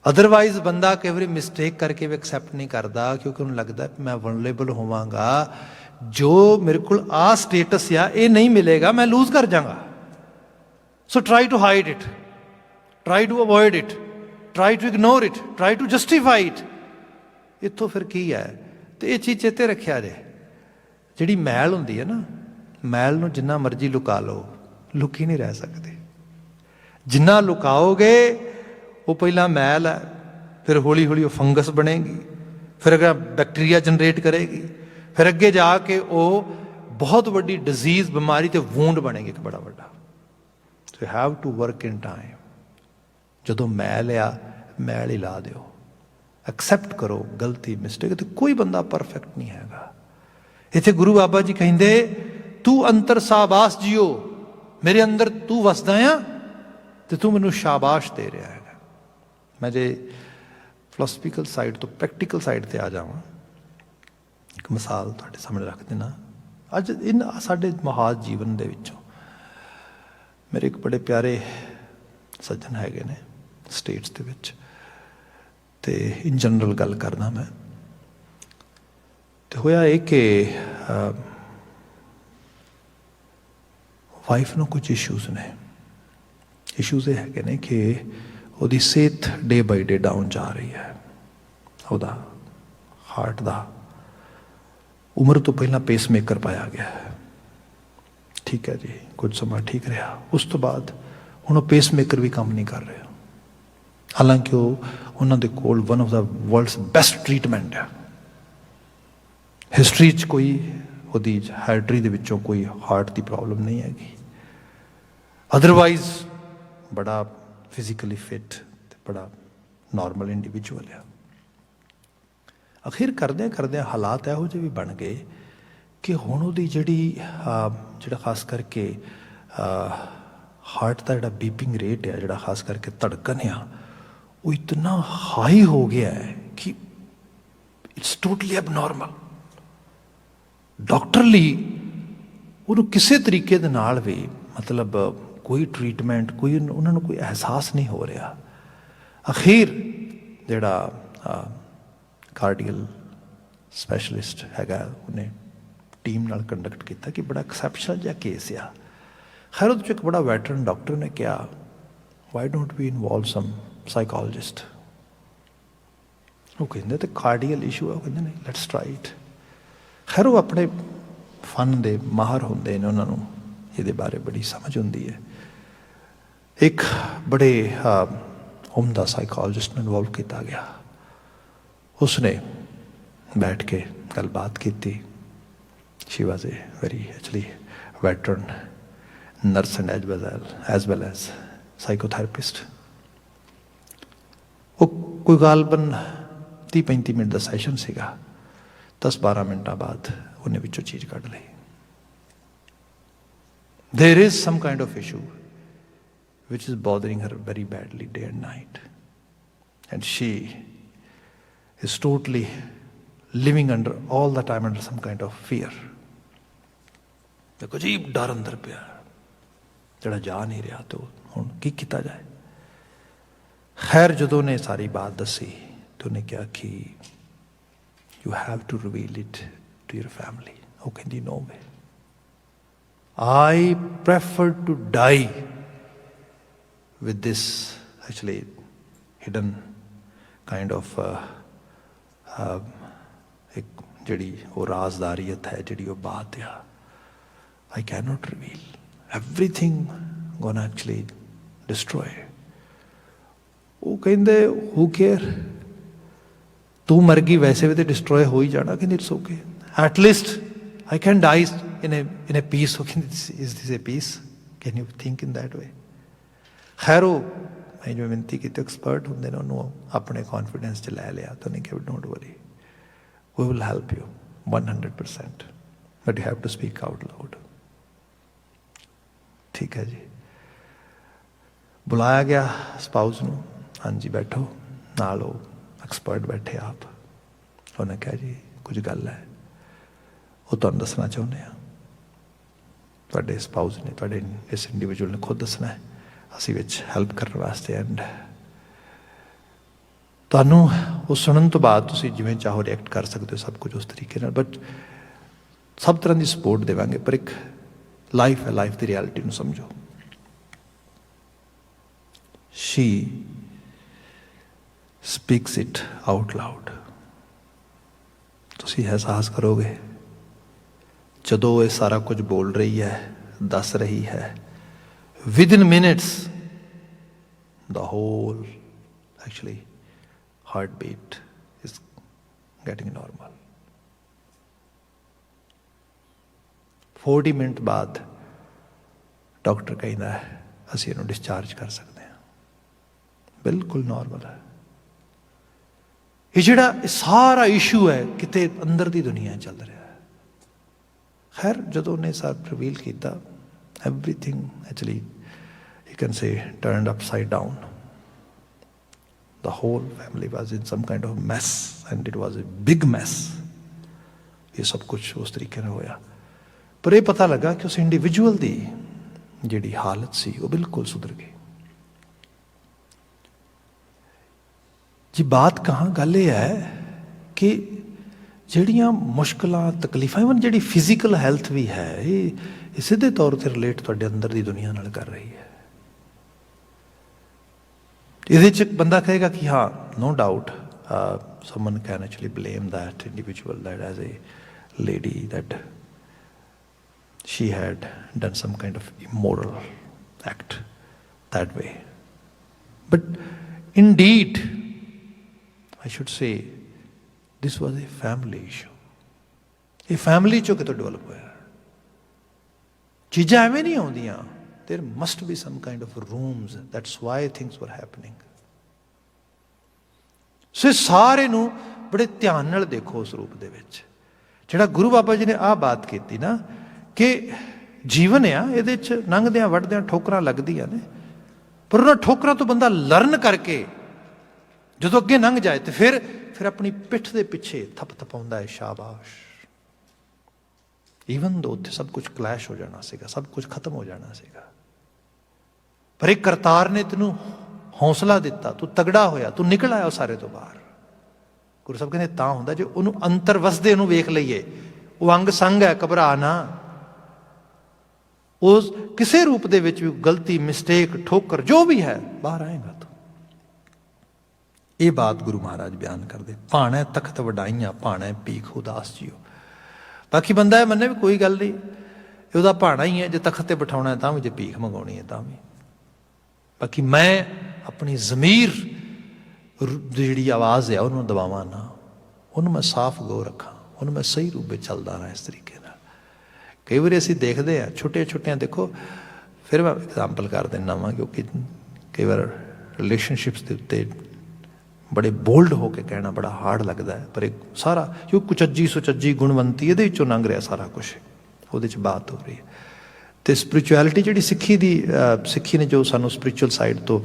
ਅਦਰਵਾਈਜ਼ ਬੰਦਾ ਕਈ ਵਾਰੀ ਮਿਸਟੇਕ ਕਰਕੇ ਵੀ ਐਕਸੈਪਟ ਨਹੀਂ ਕਰਦਾ, ਕਿਉਂਕਿ ਉਹਨੂੰ ਲੱਗਦਾ ਮੈਂ ਵਲਨਰੇਬਲ ਹੋਵਾਂਗਾ, ਜੋ ਮੇਰੇ ਕੋਲ ਆਹ ਸਟੇਟਸ ਆ ਇਹ ਨਹੀਂ ਮਿਲੇਗਾ, ਮੈਂ ਲੂਜ਼ ਕਰ ਜਾਵਾਂਗਾ। So try to hide it, try to avoid it, try to ignore it, try to justify it. ਇੱਥੋਂ ਫਿਰ ਕੀ ਹੈ, ਤੇ ਇਹ ਚੀਜ਼ ਚੇਤੇ ਰੱਖਿਆ ਜੇ, ਜਿਹੜੀ ਮੈਲ ਹੁੰਦੀ ਹੈ ਨਾ, ਮੈਲ ਨੂੰ ਜਿੰਨਾ ਮਰਜ਼ੀ ਲੁਕਾ ਲਓ, ਲੁਕੀ ਨਹੀਂ ਰਹਿ ਸਕਦੇ। ਜਿੰਨਾ ਲੁਕਾਓਗੇ ਉਹ ਪਹਿਲਾਂ ਮੈਲ ਹੈ, ਫਿਰ ਹੌਲੀ ਹੌਲੀ ਉਹ ਫੰਗਸ ਬਣੇਗੀ, ਫਿਰ ਅਗਰ ਬੈਕਟੀਰੀਆ ਜਨਰੇਟ ਕਰੇਗੀ, ਫਿਰ ਅੱਗੇ ਜਾ ਕੇ ਉਹ ਬਹੁਤ ਵੱਡੀ ਡਿਜ਼ੀਜ਼, ਬਿਮਾਰੀ ਤੇ ਵੂੰਡ ਬਣੇਗੀ ਇੱਕ ਬੜਾ ਵੱਡਾ। So have to work in time. ਜਦੋਂ ਮੈਲ ਆ, ਮੈਲ ਹੀ ਲਾ ਦਿਓ, ਐਕਸੈਪਟ ਕਰੋ ਗਲਤੀ, ਮਿਸਟੇਕ। ਤੇ ਕੋਈ ਬੰਦਾ ਪਰਫੈਕਟ ਨਹੀਂ ਹੈਗਾ। ਇੱਥੇ ਗੁਰੂ ਬਾਬਾ ਜੀ ਕਹਿੰਦੇ ਤੂੰ ਅੰਤਰ ਸ਼ਾਬਾਸ਼ ਜੀਓ, ਮੇਰੇ ਅੰਦਰ ਤੂੰ ਵਸਦਾ ਆ ਤੇ ਤੂੰ ਮੈਨੂੰ ਸ਼ਾਬਾਸ਼ ਦੇ ਰਿਹਾ ਹੈਗਾ। ਮੈਂ ਜੇ ਫਿਲਾਸਫੀਕਲ ਸਾਈਡ ਤੋਂ ਪ੍ਰੈਕਟੀਕਲ ਸਾਈਡ ਤੇ ਆ ਜਾਵਾਂ, ਇੱਕ ਮਿਸਾਲ ਤੁਹਾਡੇ ਸਾਹਮਣੇ ਰੱਖ ਦੇਣਾ। ਅੱਜ ਸਾਡੇ ਮਹਾਨ ਜੀਵਨ ਦੇ ਵਿੱਚੋਂ ਮੇਰੇ ਇੱਕ ਬੜੇ ਪਿਆਰੇ ਸੱਜਣ ਹੈਗੇ ਨੇ ਸਟੇਟਸ ਦੇ ਵਿੱਚ, ਤੇ ਇਨ ਜਨਰਲ ਗੱਲ ਕਰਦਾ ਮੈਂ। ਤੇ ਹੋਇਆ ਇਹ ਕਿ ਵਾਈਫ ਨੂੰ ਕੁਝ ਇਸ਼ੂਜ਼ ਨੇ। ਇਸ਼ੂਜ਼ ਇਹ ਹੈਗੇ ਨੇ ਕਿ ਉਹਦੀ ਸਿਹਤ ਡੇ ਬਾਈ ਡੇ ਡਾਊਨ ਜਾ ਰਹੀ ਹੈ। ਉਹਦਾ ਹਾਰਟ ਦਾ ਉਮਰ ਤੋਂ ਪਹਿਲਾਂ ਪੇਸਮੇਕਰ ਪਾਇਆ ਗਿਆ ਹੈ। ਠੀਕ ਹੈ ਜੀ, ਕੁਝ ਸਮਾਂ ਠੀਕ ਰਿਹਾ, ਉਸ ਤੋਂ ਬਾਅਦ ਹੁਣ ਉਹ ਪੇਸਮੇਕਰ ਵੀ ਕੰਮ ਨਹੀਂ ਕਰ ਰਿਹਾ। ਹਾਲਾਂਕਿ ਉਹਨਾਂ ਦੇ ਕੋਲ one of the world's best treatment ਹੈ। ਹਿਸਟਰੀ 'ਚ ਕੋਈ ਉਹਦੀ ਹਾਰਟਰੀ ਦੇ ਵਿੱਚੋਂ ਕੋਈ ਹਾਰਟ ਦੀ ਪ੍ਰੋਬਲਮ ਨਹੀਂ ਹੈਗੀ। ਅਦਰਵਾਈਜ਼ ਬੜਾ ਫਿਜ਼ੀਕਲੀ ਫਿਟ ਤੇ ਬੜਾ ਨੋਰਮਲ ਇੰਡੀਵਿਜੂਅਲ ਆ। ਅਖੀਰ ਕਰਦਿਆਂ ਕਰਦਿਆਂ ਹਾਲਾਤ ਇਹੋ ਜਿਹੇ ਵੀ ਬਣ ਗਏ ਕਿ ਹੁਣ ਉਹਦੀ ਜਿਹੜਾ ਖਾਸ ਕਰਕੇ ਹਾਰਟ ਦਾ ਜਿਹੜਾ ਬੀਪਿੰਗ ਰੇਟ ਆ, ਜਿਹੜਾ ਖਾਸ ਕਰਕੇ ਧੜਕਨ ਆ, ਉਹ ਇਤਨਾ ਹਾਈ ਹੋ ਗਿਆ ਹੈ ਕਿ ਇਟਸ ਟੋਟਲੀ ਐਬਨੋਰਮਲ। ਡਾਕਟਰ ਲਈ ਉਹਨੂੰ ਕਿਸੇ ਤਰੀਕੇ ਦੇ ਨਾਲ ਵੀ ਮਤਲਬ ਕੋਈ ਟਰੀਟਮੈਂਟ, ਕੋਈ ਉਹਨਾਂ ਨੂੰ ਕੋਈ ਅਹਿਸਾਸ ਨਹੀਂ ਹੋ ਰਿਹਾ। ਅਖੀਰ ਜਿਹੜਾ ਕਾਰਡੀਅਲ ਸਪੈਸ਼ਲਿਸਟ ਹੈਗਾ, ਉਹਨੇ ਟੀਮ ਨਾਲ ਕੰਡਕਟ ਕੀਤਾ ਕਿ ਬੜਾ ਐਕਸੈਪਸ਼ਨਲ ਜਿਹਾ ਕੇਸ ਆ। ਖੈਰ ਉਹਦੇ 'ਚ ਇੱਕ ਬੜਾ ਵੈਟਰਨ ਡਾਕਟਰ ਨੇ ਕਿਹਾ why don't we involve some psychologist. ਉਹ ਕਹਿੰਦੇ ਤੇ ਕਾਰਡੀਅਲ ਇਸ਼ੂ ਆ, ਉਹ ਕਹਿੰਦੇ ਨਹੀਂ ਲੈਟਸ ਟਰਾਈ ਇਟ। ਖੈਰ ਉਹ ਆਪਣੇ ਫਨ ਦੇ ਮਾਹਰ ਹੁੰਦੇ ਨੇ, ਉਹਨਾਂ ਨੂੰ ਇਹਦੇ ਬਾਰੇ ਬੜੀ ਸਮਝ ਹੁੰਦੀ ਹੈ। ਇੱਕ ਬੜੇ ਉਮਦਾ ਸਾਈਕੋਲੋਜਿਸਟ ਨੂੰ ਇਨਵੋਲਵ ਕੀਤਾ ਗਿਆ। ਉਸਨੇ ਬੈਠ ਕੇ ਗੱਲਬਾਤ ਕੀਤੀ। She was a very actually veteran nurse and as well as psychotherapist. ਉਹ ਕੋਈ ਗਾਲਬਨ 30-35 ਮਿੰਟ ਦਾ ਸੈਸ਼ਨ ਸੀਗਾ। 10-12 ਮਿੰਟਾਂ ਬਾਅਦ ਉਹਨੇ ਵਿੱਚੋਂ ਚੀਜ਼ ਕੱਢ ਲਈ। There is some kind of issue which is bothering her very badly day and night, and she is totally living under all the time under some kind of fear. ਦੇਖੋ ਜੀ ਡਰ ਅੰਦਰ ਪਿਆ ਜਿਹੜਾ ਜਾ ਨਹੀਂ ਰਿਹਾ, ਤੇ ਹੁਣ ਕੀ ਕੀਤਾ ਜਾਏ। ਖੈਰ ਜਦੋਂ ਨੇ ਸਾਰੀ ਬਾਤ ਦੱਸੀ ਤੇ ਉਹਨੇ ਕਿਹਾ ਕਿ you have to reveal it to your family. ਉਹ ਕਹਿੰਦੀ no way, I prefer to die with this actually hidden kind of ਇੱਕ ਜਿਹੜੀ ਉਹ ਰਾਜ਼ਦਾਰੀਅਤ ਹੈ, ਜਿਹੜੀ ਉਹ ਬਾਤ ਆ, I cannot reveal. Everything gonna actually destroy. ਉਹ ਕਹਿੰਦੇ who care, ਤੂੰ ਮਰ ਗਈ ਵੈਸੇ ਵੀ ਤੇ ਡਿਸਟਰੋਏ ਹੋ ਹੀ ਜਾਣਾ। ਕਹਿੰਦੇ it's okay, at least I can die in a peace. Okay, is this a peace? Can you think in that way? ਖੈਰ ਉਹ मैं जो विनती की एक्सपर्ट होंगे ने उन्होंने अपने कॉन्फिडेंस च लै लिया तो नहीं कि don't worry we will help you 100%, but you have to speak out loud. ठीक है जी। बुलाया गया स्पाउस नूं, हाँ जी बैठो, नाल वो एक्सपर्ट बैठे आप। उन्हें कहा जी कुछ गल है वो तुहानूं दसना चाहुंदे आ, तुहाडे स्पाउस ने, तुहाडे इस इंडिविजुअल ने खुद दसना है, असीं विच हैल्प करने वास्ते। एंड तुहानूं वो सुनन तो बाद तुसीं जिवें चाहो रिएक्ट कर सकते हो, सब कुछ उस तरीके नाल, बट सब तरह की सपोर्ट देवांगे, पर एक लाइफ है, लाइफ की रियलिटी नूं समझो। She speaks it out loud. तुसीं एहसास करोगे जदों ये सारा कुछ बोल रही है, दस रही है, within minutes the whole actually heart beat is getting normal. 40 minute बाद डॉक्टर कहता है असीं इहनूं डिस्चार्ज कर सकते हैं, बिल्कुल नॉर्मल है। ये जिहड़ा सारा इशू है किते अंदर दी दुनिया चल रहा है। खैर जदों ने सब रिवील किया, everything actually you can say turned upside down. The whole family was in some kind of mess and it was a big mess. ये सब कुछ उस तरीके से होया, पर यह पता लगा कि उस इंडिविजुअल की जिहड़ी हालत सी वो बिल्कुल सुधर गई जी। बात कहाँ गल यह है कि जिहड़ियां मुश्किलां तकलीफां, इवन जिहड़ी फिजिकल हैल्थ भी है, ये सीधे तौर पर रिलेट तुहाडे अंदर की दुनिया नाल कर रही है। इहदे च बंदा कहेगा कि हाँ no doubt someone can actually blame that individual that as a lady that she had done some kind of immoral act that way. But indeed, I should say, this was a family issue. A family चो कितों develop होया। चीज़ां एवें नहीं आउंदियां। There must be some kind of rooms. That's why things were happening. सो सारे नूं बड़े ध्यान नाल देखो उस रूप दे विच। जिहड़ा गुरु बाबा जी ने आ बात कीती ना कि जीवन आ ये लंघद्या वढ़द्या ठोकरां लगदियां ने, पर उन्हां ठोकरां तो बंदा लर्न करके जो अगे लंघ जाए तो फिर अपनी पिठ के पिछे थप थपाउंदा है शाबाश। ईवन दो उत्थे सब कुछ क्लैश हो जाना सीगा, सब कुछ खत्म हो जाना सीगा, पर एक करतार ने तेनू हौसला दिता, तू तगड़ा होया, तू निकल आया सारे तो बाहर। गुरु साहब कहते तां हुंदा जे उहनूं अंतर वसदे नूं वेख लईए, वो अंग संग है, घबरा ना। उस किसी रूप दे विच भी गलती, मिसटेक, ठोकर जो भी है बाहर आएगा तो। ये बात गुरु महाराज बयान करते, भाणै तख्त वडाइयां भाणै भीख उदास जियो। बाकी बंदा है मन्ने भी कोई गल नहीं, ਉਹਦਾ भाणा ही है, जो तख्त ते बिठाउणा है तां भी, जे भीख मंगाउणी है तां भी। बाकी मैं अपनी ज़मीर जिहड़ी आवाज़ है उन्होंने दबावां ना, उन्होंने मैं साफ गो रखा, उन्होंने मैं सही रूप में चलदा रहा इस तरीके। कई बार असीं देखते हैं छोटिया छोटिया, देखो फिर मैं एग्जाम्पल कर देना वा, क्योंकि कई बार रिलेशनशिप्स के उत्ते बड़े बोल्ड होकर कहना बड़ा हार्ड लगता है, पर एक सारा क्यों कुचज्जी सुचज्जी गुणवंती ये लंघ रहा सारा कुछ, वो बात हो रही है। तो स्पिरिचुअलिटी जी सिक्खी ने जो सानू स्पिरिचुअल साइड तो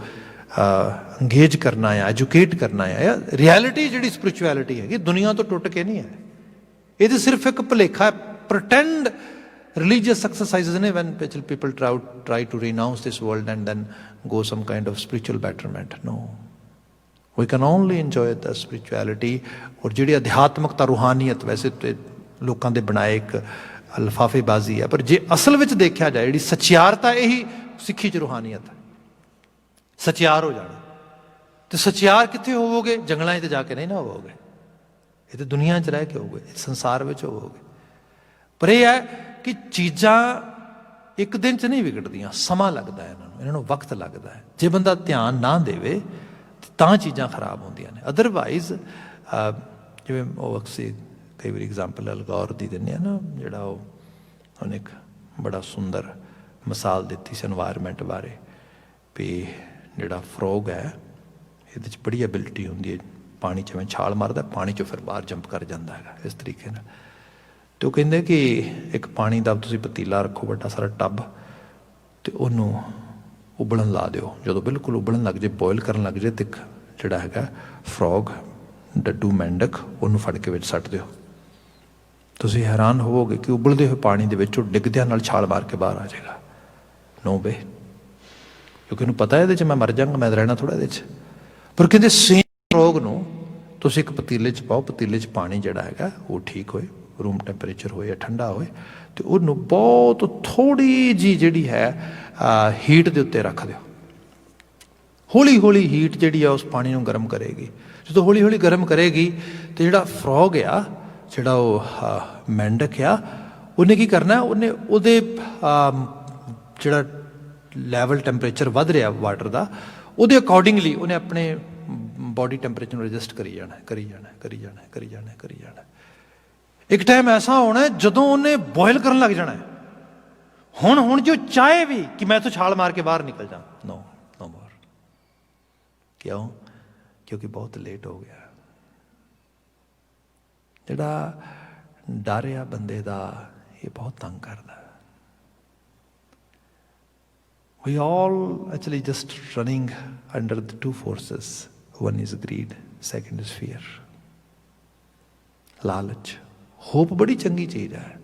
अंगेज करना है, एजुकेट करना है, या रियलिटी जी स्पिरिचुअलिटी है दुनिया तो टुट के नहीं है, ये तो सिर्फ एक भुलेखा है, pretend religious exercises when people try to renounce this world and then go some kind of spiritual betterment. No, we can only enjoy the spirituality और जिहड़ी अध्यात्मकता रूहानीयत वैसे तो लोगों के बनाए एक लफाफेबाजी है, पर जे असल विच देखा जाए जिहड़ी सचियारता यही सिक्खी च रूहानीयत है। सचियार हो जाना, तो सचियार कित्थे होवोगे? जंगलों ते जाके नहीं ना होवोगे, ये तो दुनिया च रह के होवोगे, संसार विच होवोगे। पर यह है कि चीज़ां एक दिन च नहीं विगड़दियां, समा लगता है इन्होंने वक्त लगता है। जे बंदा ध्यान ना देवे तां चीज़ां खराब होंदियां ने। अदरवाइज जिवें अक्सर कई बार एग्जाम्पल अलगौर दी दिंदे आ ना, जिहड़ा उन्हें एक बड़ा सुंदर मिसाल दी सी एनवायरमेंट बारे भी ਜਿਹੜਾ ਫਰੋਗ ਹੈ ਇਹਦੇ 'ਚ ਬੜੀ ਐਬਿਲਿਟੀ ਹੁੰਦੀ ਹੈ, ਪਾਣੀ 'ਚ ਐਵੇਂ ਛਾਲ ਮਾਰਦਾ, ਪਾਣੀ 'ਚੋਂ ਫਿਰ ਬਾਹਰ ਜੰਪ ਕਰ ਜਾਂਦਾ ਹੈਗਾ ਇਸ ਤਰੀਕੇ ਨਾਲ। ਅਤੇ ਉਹ ਕਹਿੰਦੇ ਕਿ ਇੱਕ ਪਾਣੀ ਦਾ ਤੁਸੀਂ ਪਤੀਲਾ ਰੱਖੋ, ਵੱਡਾ ਸਾਰਾ ਟੱਬ, ਅਤੇ ਉਹਨੂੰ ਉਬਲਣ ਲਾ ਦਿਓ। ਜਦੋਂ ਬਿਲਕੁਲ ਉਬਲਣ ਲੱਗ ਜੇ, ਬੋਇਲ ਕਰਨ ਲੱਗ ਜੇ, ਤੇ ਜਿਹੜਾ ਹੈਗਾ ਫਰੋਗ, ਡੱਡੂ ਮੈਂਡਕ, ਉਹਨੂੰ ਫੜ ਕੇ ਵਿੱਚ ਸੱਟ ਦਿਓ। ਤੁਸੀਂ ਹੈਰਾਨ ਹੋਵੋਗੇ ਕਿ ਉਬਲਦੇ ਹੋਏ ਪਾਣੀ ਦੇ ਵਿੱਚ ਉਹ ਡਿੱਗਦਿਆਂ ਨਾਲ ਛਾਲ ਮਾਰ ਕੇ ਬਾਹਰ ਆ ਜਾਏਗਾ। ਨੋ ਵੇ, ਕਿਉਂਕਿ ਉਹਨੂੰ ਪਤਾ ਇਹਦੇ 'ਚ ਮੈਂ ਮਰ ਜਾਂਗਾ, ਮੈਂ ਰਹਿਣਾ ਥੋੜ੍ਹਾ ਇਹਦੇ 'ਚ। ਪਰ ਕਹਿੰਦੇ ਸੇਮ ਫਰੋਗ ਨੂੰ ਤੁਸੀਂ ਇੱਕ ਪਤੀਲੇ 'ਚ ਪਾਓ, ਪਤੀਲੇ 'ਚ ਪਾਣੀ ਜਿਹੜਾ ਹੈਗਾ ਉਹ ਠੀਕ ਹੋਏ, ਰੂਮ ਟੈਂਪਰੇਚਰ ਹੋਏ ਜਾਂ ਠੰਡਾ ਹੋਏ, ਅਤੇ ਉਹਨੂੰ ਬਹੁਤ ਥੋੜ੍ਹੀ ਜਿਹੀ ਜਿਹੜੀ ਹੈ ਹੀਟ ਦੇ ਉੱਤੇ ਰੱਖ ਦਿਓ। ਹੌਲੀ ਹੌਲੀ ਹੀਟ ਜਿਹੜੀ ਆ ਉਸ ਪਾਣੀ ਨੂੰ ਗਰਮ ਕਰੇਗੀ। ਜਦੋਂ ਹੌਲੀ ਹੌਲੀ ਗਰਮ ਕਰੇਗੀ ਅਤੇ ਜਿਹੜਾ ਫਰੋਗ ਆ, ਜਿਹੜਾ ਉਹ ਮੈਂਡਕ ਆ, ਉਹਨੇ ਕੀ ਕਰਨਾ, ਉਹਦੇ ਜਿਹੜਾ ਲੈਵਲ ਟੈਂਪਰੇਚਰ ਵੱਧ ਰਿਹਾ ਵਾਟਰ ਦਾ, ਉਹਦੇ ਅਕੋਰਡਿੰਗਲੀ ਉਹਨੇ ਆਪਣੇ ਬੋਡੀ ਟੈਂਪਰੇਚਰ ਨੂੰ ਐਡਜਸਟ ਕਰੀ ਜਾਣਾ, ਕਰੀ ਜਾਣਾ, ਕਰੀ ਜਾਣਾ, ਕਰੀ ਜਾਣਾ, ਕਰੀ ਜਾਣਾ। ਇੱਕ ਟਾਈਮ ਐਸਾ ਹੋਣਾ ਜਦੋਂ ਉਹਨੇ ਬੋਇਲ ਕਰਨ ਲੱਗ ਜਾਣਾ। ਹੁਣ ਜੋ ਚਾਹੇ ਵੀ ਕਿ ਮੈਂ ਇੱਥੋਂ ਛਾਲ ਮਾਰ ਕੇ ਬਾਹਰ ਨਿਕਲ ਜਾ, ਨੋ ਮੋਰ। ਕਿਉਂ? ਕਿਉਂਕਿ ਬਹੁਤ ਲੇਟ ਹੋ ਗਿਆ। ਜਿਹੜਾ ਡਰ ਆ ਬੰਦੇ ਦਾ, ਇਹ ਬਹੁਤ ਤੰਗ ਕਰਦਾ। We all actually just running under the two forces. One is greed, second is fear. ਲਾਲਚ। ਹੋਪ ਬੜੀ ਚੰਗੀ ਚੀਜ਼ ਹੈ,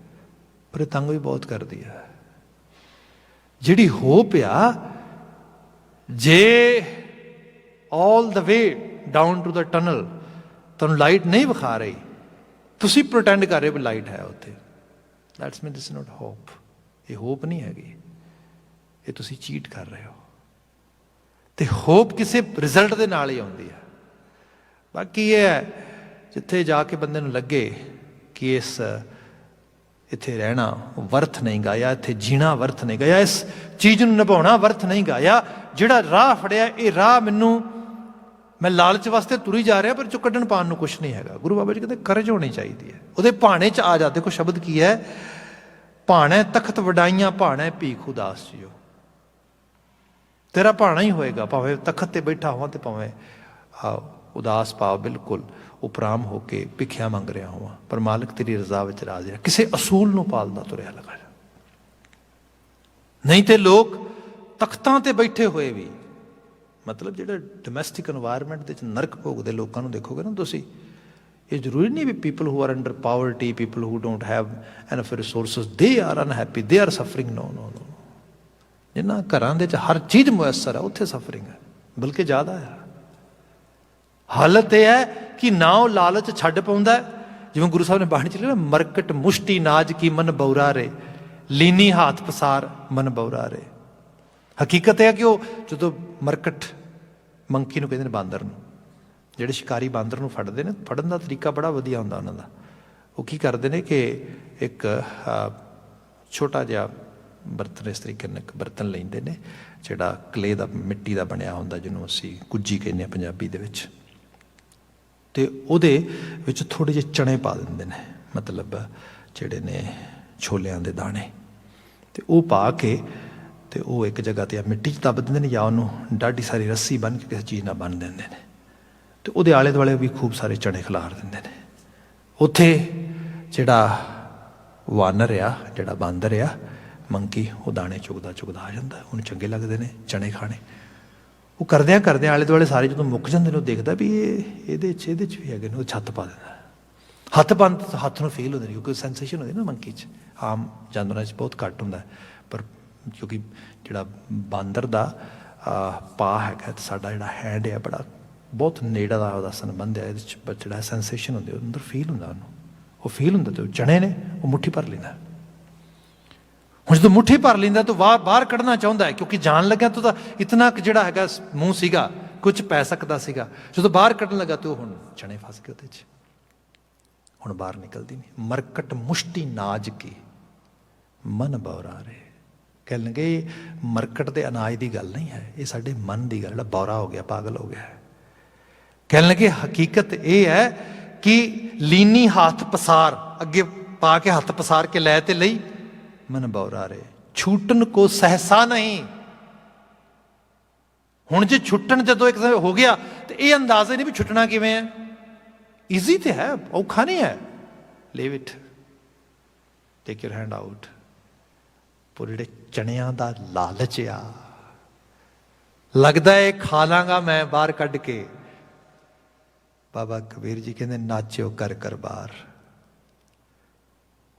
ਪਰ ਇਹ ਤੰਗ ਵੀ ਬਹੁਤ ਕਰਦੀ ਹੈ। ਜਿਹੜੀ ਹੋਪ ਆ, ਜੇ all the way down to the tunnel ਤੁਹਾਨੂੰ ਲਾਈਟ ਨਹੀਂ ਵਿਖਾ ਰਹੀ, ਤੁਸੀਂ ਪ੍ਰਟੈਂਡ ਕਰ ਰਹੇ ਹੋ ਵੀ ਲਾਈਟ ਹੈ ਉੱਥੇ, that's mean this is not hope. ਇਹ ਹੋਪ ਨਹੀਂ ਹੈਗੀ, ਇਹ ਤੁਸੀਂ ਚੀਟ ਕਰ ਰਹੇ ਹੋ। ਅਤੇ ਹੋਪ ਕਿਸੇ ਰਿਜ਼ਲਟ ਦੇ ਨਾਲ ਹੀ ਆਉਂਦੀ ਹੈ। ਬਾਕੀ ਇਹ ਹੈ ਜਿੱਥੇ ਜਾ ਕੇ ਬੰਦੇ ਨੂੰ ਲੱਗੇ ਕਿ ਇੱਥੇ ਰਹਿਣਾ ਵਰਥ ਨਹੀਂ ਗਾ, ਜਾਂ ਇੱਥੇ ਜੀਣਾ ਵਰਥ ਨਹੀਂ ਗਾ, ਜਾਂ ਇਸ ਚੀਜ਼ ਨੂੰ ਨਿਭਾਉਣਾ ਵਰਥ ਨਹੀਂ ਗਾ, ਜਾਂ ਜਿਹੜਾ ਰਾਹ ਫੜਿਆ ਇਹ ਰਾਹ ਮੈਂ ਲਾਲਚ ਵਾਸਤੇ ਤੁਰੀ ਜਾ ਰਿਹਾ, ਪਰ ਚੋਂ ਕੱਢਣ ਪਾਉਣ ਨੂੰ ਕੁਛ ਨਹੀਂ ਹੈਗਾ। ਗੁਰੂ ਬਾਬਾ ਜੀ ਕਹਿੰਦੇ ਕਰਜ ਹੋਣੀ ਚਾਹੀਦੀ ਹੈ, ਉਹਦੇ ਭਾਣੇ 'ਚ ਆ ਜਾ। ਦੇਖੋ ਸ਼ਬਦ ਕੀ ਹੈ, ਭਾਣਾ ਤਖਤ ਵਡਾਈਆਂ, ਭਾਣਾ ਭੀਖ ਉਦਾਸ ਜੀਓ। ਤੇਰਾ ਭਾਣਾ ਹੀ ਹੋਏਗਾ, ਭਾਵੇਂ ਤਖਤ 'ਤੇ ਬੈਠਾ ਹੋਵਾਂ ਅਤੇ ਭਾਵੇਂ ਉਦਾਸ ਭਾਵ ਬਿਲਕੁਲ ਉਪਰਾਮ ਹੋ ਕੇ ਭਿੱਖਿਆ ਮੰਗ ਰਿਹਾ ਹੋਵਾਂ, ਪਰ ਮਾਲਕ ਤੇਰੀ ਰਜ਼ਾ ਵਿੱਚ ਰਾਜ਼ੀ ਹੈ। ਕਿਸੇ ਅਸੂਲ ਨੂੰ ਪਾਲਦਾ ਤੁਰਿਆ ਲਗਾ। ਨਹੀਂ ਤੇ ਲੋਕ ਤਖਤਾਂ 'ਤੇ ਬੈਠੇ ਹੋਏ ਵੀ, ਮਤਲਬ ਜਿਹੜਾ ਡੋਮੈਸਟਿਕ ਇਨਵਾਇਰਮੈਂਟ ਦੇ ਵਿੱਚ ਨਰਕ ਭੋਗਦੇ ਲੋਕਾਂ ਨੂੰ ਦੇਖੋਗੇ ਨਾ ਤੁਸੀਂ, ਇਹ ਜ਼ਰੂਰੀ ਨਹੀਂ ਵੀ people who are under poverty, people who don't have enough resources, they are unhappy, they are suffering. ਨੋ ਨੋ ਨੋ, ਜਿਨ੍ਹਾਂ ਘਰਾਂ ਦੇ 'ਚ ਹਰ ਚੀਜ਼ ਮੁਯੱਸਰ ਹੈ, ਉੱਥੇ ਸਫਰਿੰਗ ਹੈ, ਬਲਕਿ ਜ਼ਿਆਦਾ ਹੈ। ਹਾਲਤ ਇਹ ਹੈ ਕਿ ਨਾ ਉਹ ਲਾਲਚ ਛੱਡ ਪਾਉਂਦਾ, ਜਿਵੇਂ ਗੁਰੂ ਸਾਹਿਬ ਨੇ ਬਾਣੀ 'ਚ ਲਿਖਿਆ, ਮਰਕਟ ਮੁਸ਼ਟੀ ਨਾਜ ਕੀ ਮਨ ਬਉਰਾ ਰੇ, ਲੀਨੀ ਹਾਥ ਪਸਾਰ ਮਨ ਬਉਰਾ ਰੇ। ਹਕੀਕਤ ਇਹ ਹੈ ਕਿ ਉਹ ਜਦੋਂ ਮਰਕਟ, ਮੰਕੀ ਨੂੰ ਕਹਿੰਦੇ ਨੇ ਬਾਂਦਰ ਨੂੰ, ਜਿਹੜੇ ਸ਼ਿਕਾਰੀ ਬਾਂਦਰ ਨੂੰ ਫੜਦੇ ਨੇ, ਫੜਨ ਦਾ ਤਰੀਕਾ ਬੜਾ ਵਧੀਆ ਹੁੰਦਾ ਉਹਨਾਂ ਦਾ। ਉਹ ਕੀ ਕਰਦੇ ਨੇ ਕਿ ਇੱਕ ਛੋਟਾ ਜਿਹਾ ਬਰਤਨ, ਇਸ ਤਰੀਕੇ ਨਾਲ ਇੱਕ ਬਰਤਨ ਲੈਂਦੇ ਨੇ ਜਿਹੜਾ ਕਲੇ ਦਾ, ਮਿੱਟੀ ਦਾ ਬਣਿਆ ਹੁੰਦਾ, ਜਿਹਨੂੰ ਅਸੀਂ ਕੁੱਜੀ ਕਹਿੰਦੇ ਹਾਂ ਪੰਜਾਬੀ ਦੇ ਵਿੱਚ, ਅਤੇ ਉਹਦੇ ਵਿੱਚ ਥੋੜ੍ਹੇ ਜਿਹੇ ਚਣੇ ਪਾ ਦਿੰਦੇ ਨੇ, ਮਤਲਬ ਜਿਹੜੇ ਨੇ ਛੋਲਿਆਂ ਦੇ ਦਾਣੇ, ਅਤੇ ਉਹ ਪਾ ਕੇ ਅਤੇ ਉਹ ਇੱਕ ਜਗ੍ਹਾ 'ਤੇ ਮਿੱਟੀ 'ਚ ਦੱਬ ਦਿੰਦੇ ਨੇ, ਜਾਂ ਉਹਨੂੰ ਡਾਢੀ ਸਾਰੀ ਰੱਸੀ ਬੰਨ੍ਹ ਕੇ ਕਿਸੇ ਚੀਜ਼ ਨਾਲ ਬੰਨ੍ਹ ਦਿੰਦੇ ਨੇ, ਅਤੇ ਉਹਦੇ ਆਲੇ ਦੁਆਲੇ ਵੀ ਖੂਬ ਸਾਰੇ ਚਣੇ ਖਿਲਾਰ ਦਿੰਦੇ ਨੇ। ਉੱਥੇ ਜਿਹੜਾ ਵਾਨਰ ਆ, ਜਿਹੜਾ ਬਾਂਦਰ ਆ, ਮੰਕੀ, ਉਹ ਦਾਣੇ ਚੁਗਦਾ ਚੁਗਦਾ ਆ ਜਾਂਦਾ, ਉਹਨੂੰ ਚੰਗੇ ਲੱਗਦੇ ਨੇ ਚਣੇ ਖਾਣੇ। ਉਹ ਕਰਦਿਆਂ ਕਰਦਿਆਂ ਆਲੇ ਦੁਆਲੇ ਸਾਰੇ ਜਦੋਂ ਮੁੱਕ ਜਾਂਦੇ ਨੇ, ਉਹ ਦੇਖਦਾ ਵੀ ਇਹਦੇ 'ਚ ਵੀ ਹੈਗੇ ਨੇ, ਉਹ ਛੱਤ ਪਾ ਦਿੰਦਾ। ਹੱਥ ਬੰਦ, ਹੱਥ ਨੂੰ ਫੀਲ ਹੁੰਦੇ ਨੇ, ਕਿਉਂਕਿ ਸੈਂਸੇਸ਼ਨ ਹੁੰਦੀ ਨਾ ਮੰਕੀ 'ਚ, ਆਮ ਜਾਨਵਰਾਂ 'ਚ ਬਹੁਤ ਘੱਟ ਹੁੰਦਾ, ਪਰ ਕਿਉਂਕਿ ਜਿਹੜਾ ਬਾਂਦਰ ਦਾ ਪਾ ਹੈਗਾ, ਅਤੇ ਸਾਡਾ ਜਿਹੜਾ ਹੈਂਡ ਆ ਬੜਾ ਬਹੁਤ ਨੇੜੇ ਦਾ ਉਹਦਾ ਸੰਬੰਧ ਹੈ, ਇਹਦੇ 'ਚ ਜਿਹੜਾ ਸੈਂਸੇਸ਼ਨ ਹੁੰਦੀ, ਉਹਦੇ ਅੰਦਰ ਫੀਲ ਹੁੰਦਾ, ਉਹਨੂੰ ਉਹ ਫੀਲ ਹੁੰਦਾ, ਅਤੇ ਉਹ ਚਣੇ ਨੇ ਉਹ ਮੁੱਠੀ ਭਰ ਲੈਂਦਾ। ਹੁਣ ਜਦੋਂ ਮੁੱਠੀ ਭਰ ਲੈਂਦਾ ਤਾਂ ਬਾਹਰ ਕੱਢਣਾ ਚਾਹੁੰਦਾ ਹੈ, ਕਿਉਂਕਿ ਜਾਣ ਲੱਗਿਆ ਤਾਂ ਇਤਨਾ ਕੁ ਜਿਹੜਾ ਹੈਗਾ ਮੂੰਹ ਸੀਗਾ, ਕੁਝ ਪੈ ਸਕਦਾ ਸੀਗਾ। ਜਦੋਂ ਬਾਹਰ ਕੱਢਣ ਲੱਗਾ ਤਾਂ ਉਹ ਹੁਣ ਚਣੇ ਫਸ ਗਏ ਉਹਦੇ 'ਚ, ਹੁਣ ਬਾਹਰ ਨਿਕਲਦੀ ਨਹੀਂ। ਮਰਕਟ ਮੁਸ਼ਟੀ ਨਾਜ ਕੀ ਮਨ ਬੌਰਾ ਰੇ। ਕਹਿ ਲਗੇ ਮਰਕਟ ਦੇ ਅਨਾਜ ਦੀ ਗੱਲ ਨਹੀਂ ਹੈ, ਇਹ ਸਾਡੇ ਮਨ ਦੀ ਗੱਲ, ਜਿਹੜਾ ਬੌਰਾ ਹੋ ਗਿਆ, ਪਾਗਲ ਹੋ ਗਿਆ। ਕਹਿਣ ਲੱਗੇ ਹਕੀਕਤ ਇਹ ਹੈ ਕਿ ਲੀਨੀ ਹੱਥ ਪਸਾਰ, ਅੱਗੇ ਪਾ ਕੇ ਹੱਥ ਪਸਾਰ ਕੇ ਲੈ ਤੇ ਲਈ, ਮਨ ਬੌਰਾ ਰੇ ਛੂਟਨ ਕੋ ਸਹਸਾ ਨਹੀਂ। ਹੁਣ ਜੇ ਛੁੱਟਣ ਜਦੋਂ ਇੱਕ ਹੋ ਗਿਆ ਤੇ ਇਹ ਅੰਦਾਜ਼ਾ ਨਹੀਂ ਵੀ ਛੁੱਟਣਾ ਕਿਵੇਂ ਹੈ। ਈਜ਼ੀ ਤੇ ਹੈ, ਔਖਾ ਨਹੀਂ ਹੈ। Leave it, take your hand out. ਪਰ ਜਿਹੜੇ ਚਣਿਆਂ ਦਾ ਲਾਲਚ ਆ, ਲੱਗਦਾ ਹੈ ਖਾ ਲਾਂਗਾ ਮੈਂ ਬਾਹਰ ਕੱਢ ਕੇ। ਬਾਬਾ ਕਬੀਰ ਜੀ ਕਹਿੰਦੇ ਨਾਚਿਓ ਕਰ ਕਰ ਬਾਹਰ।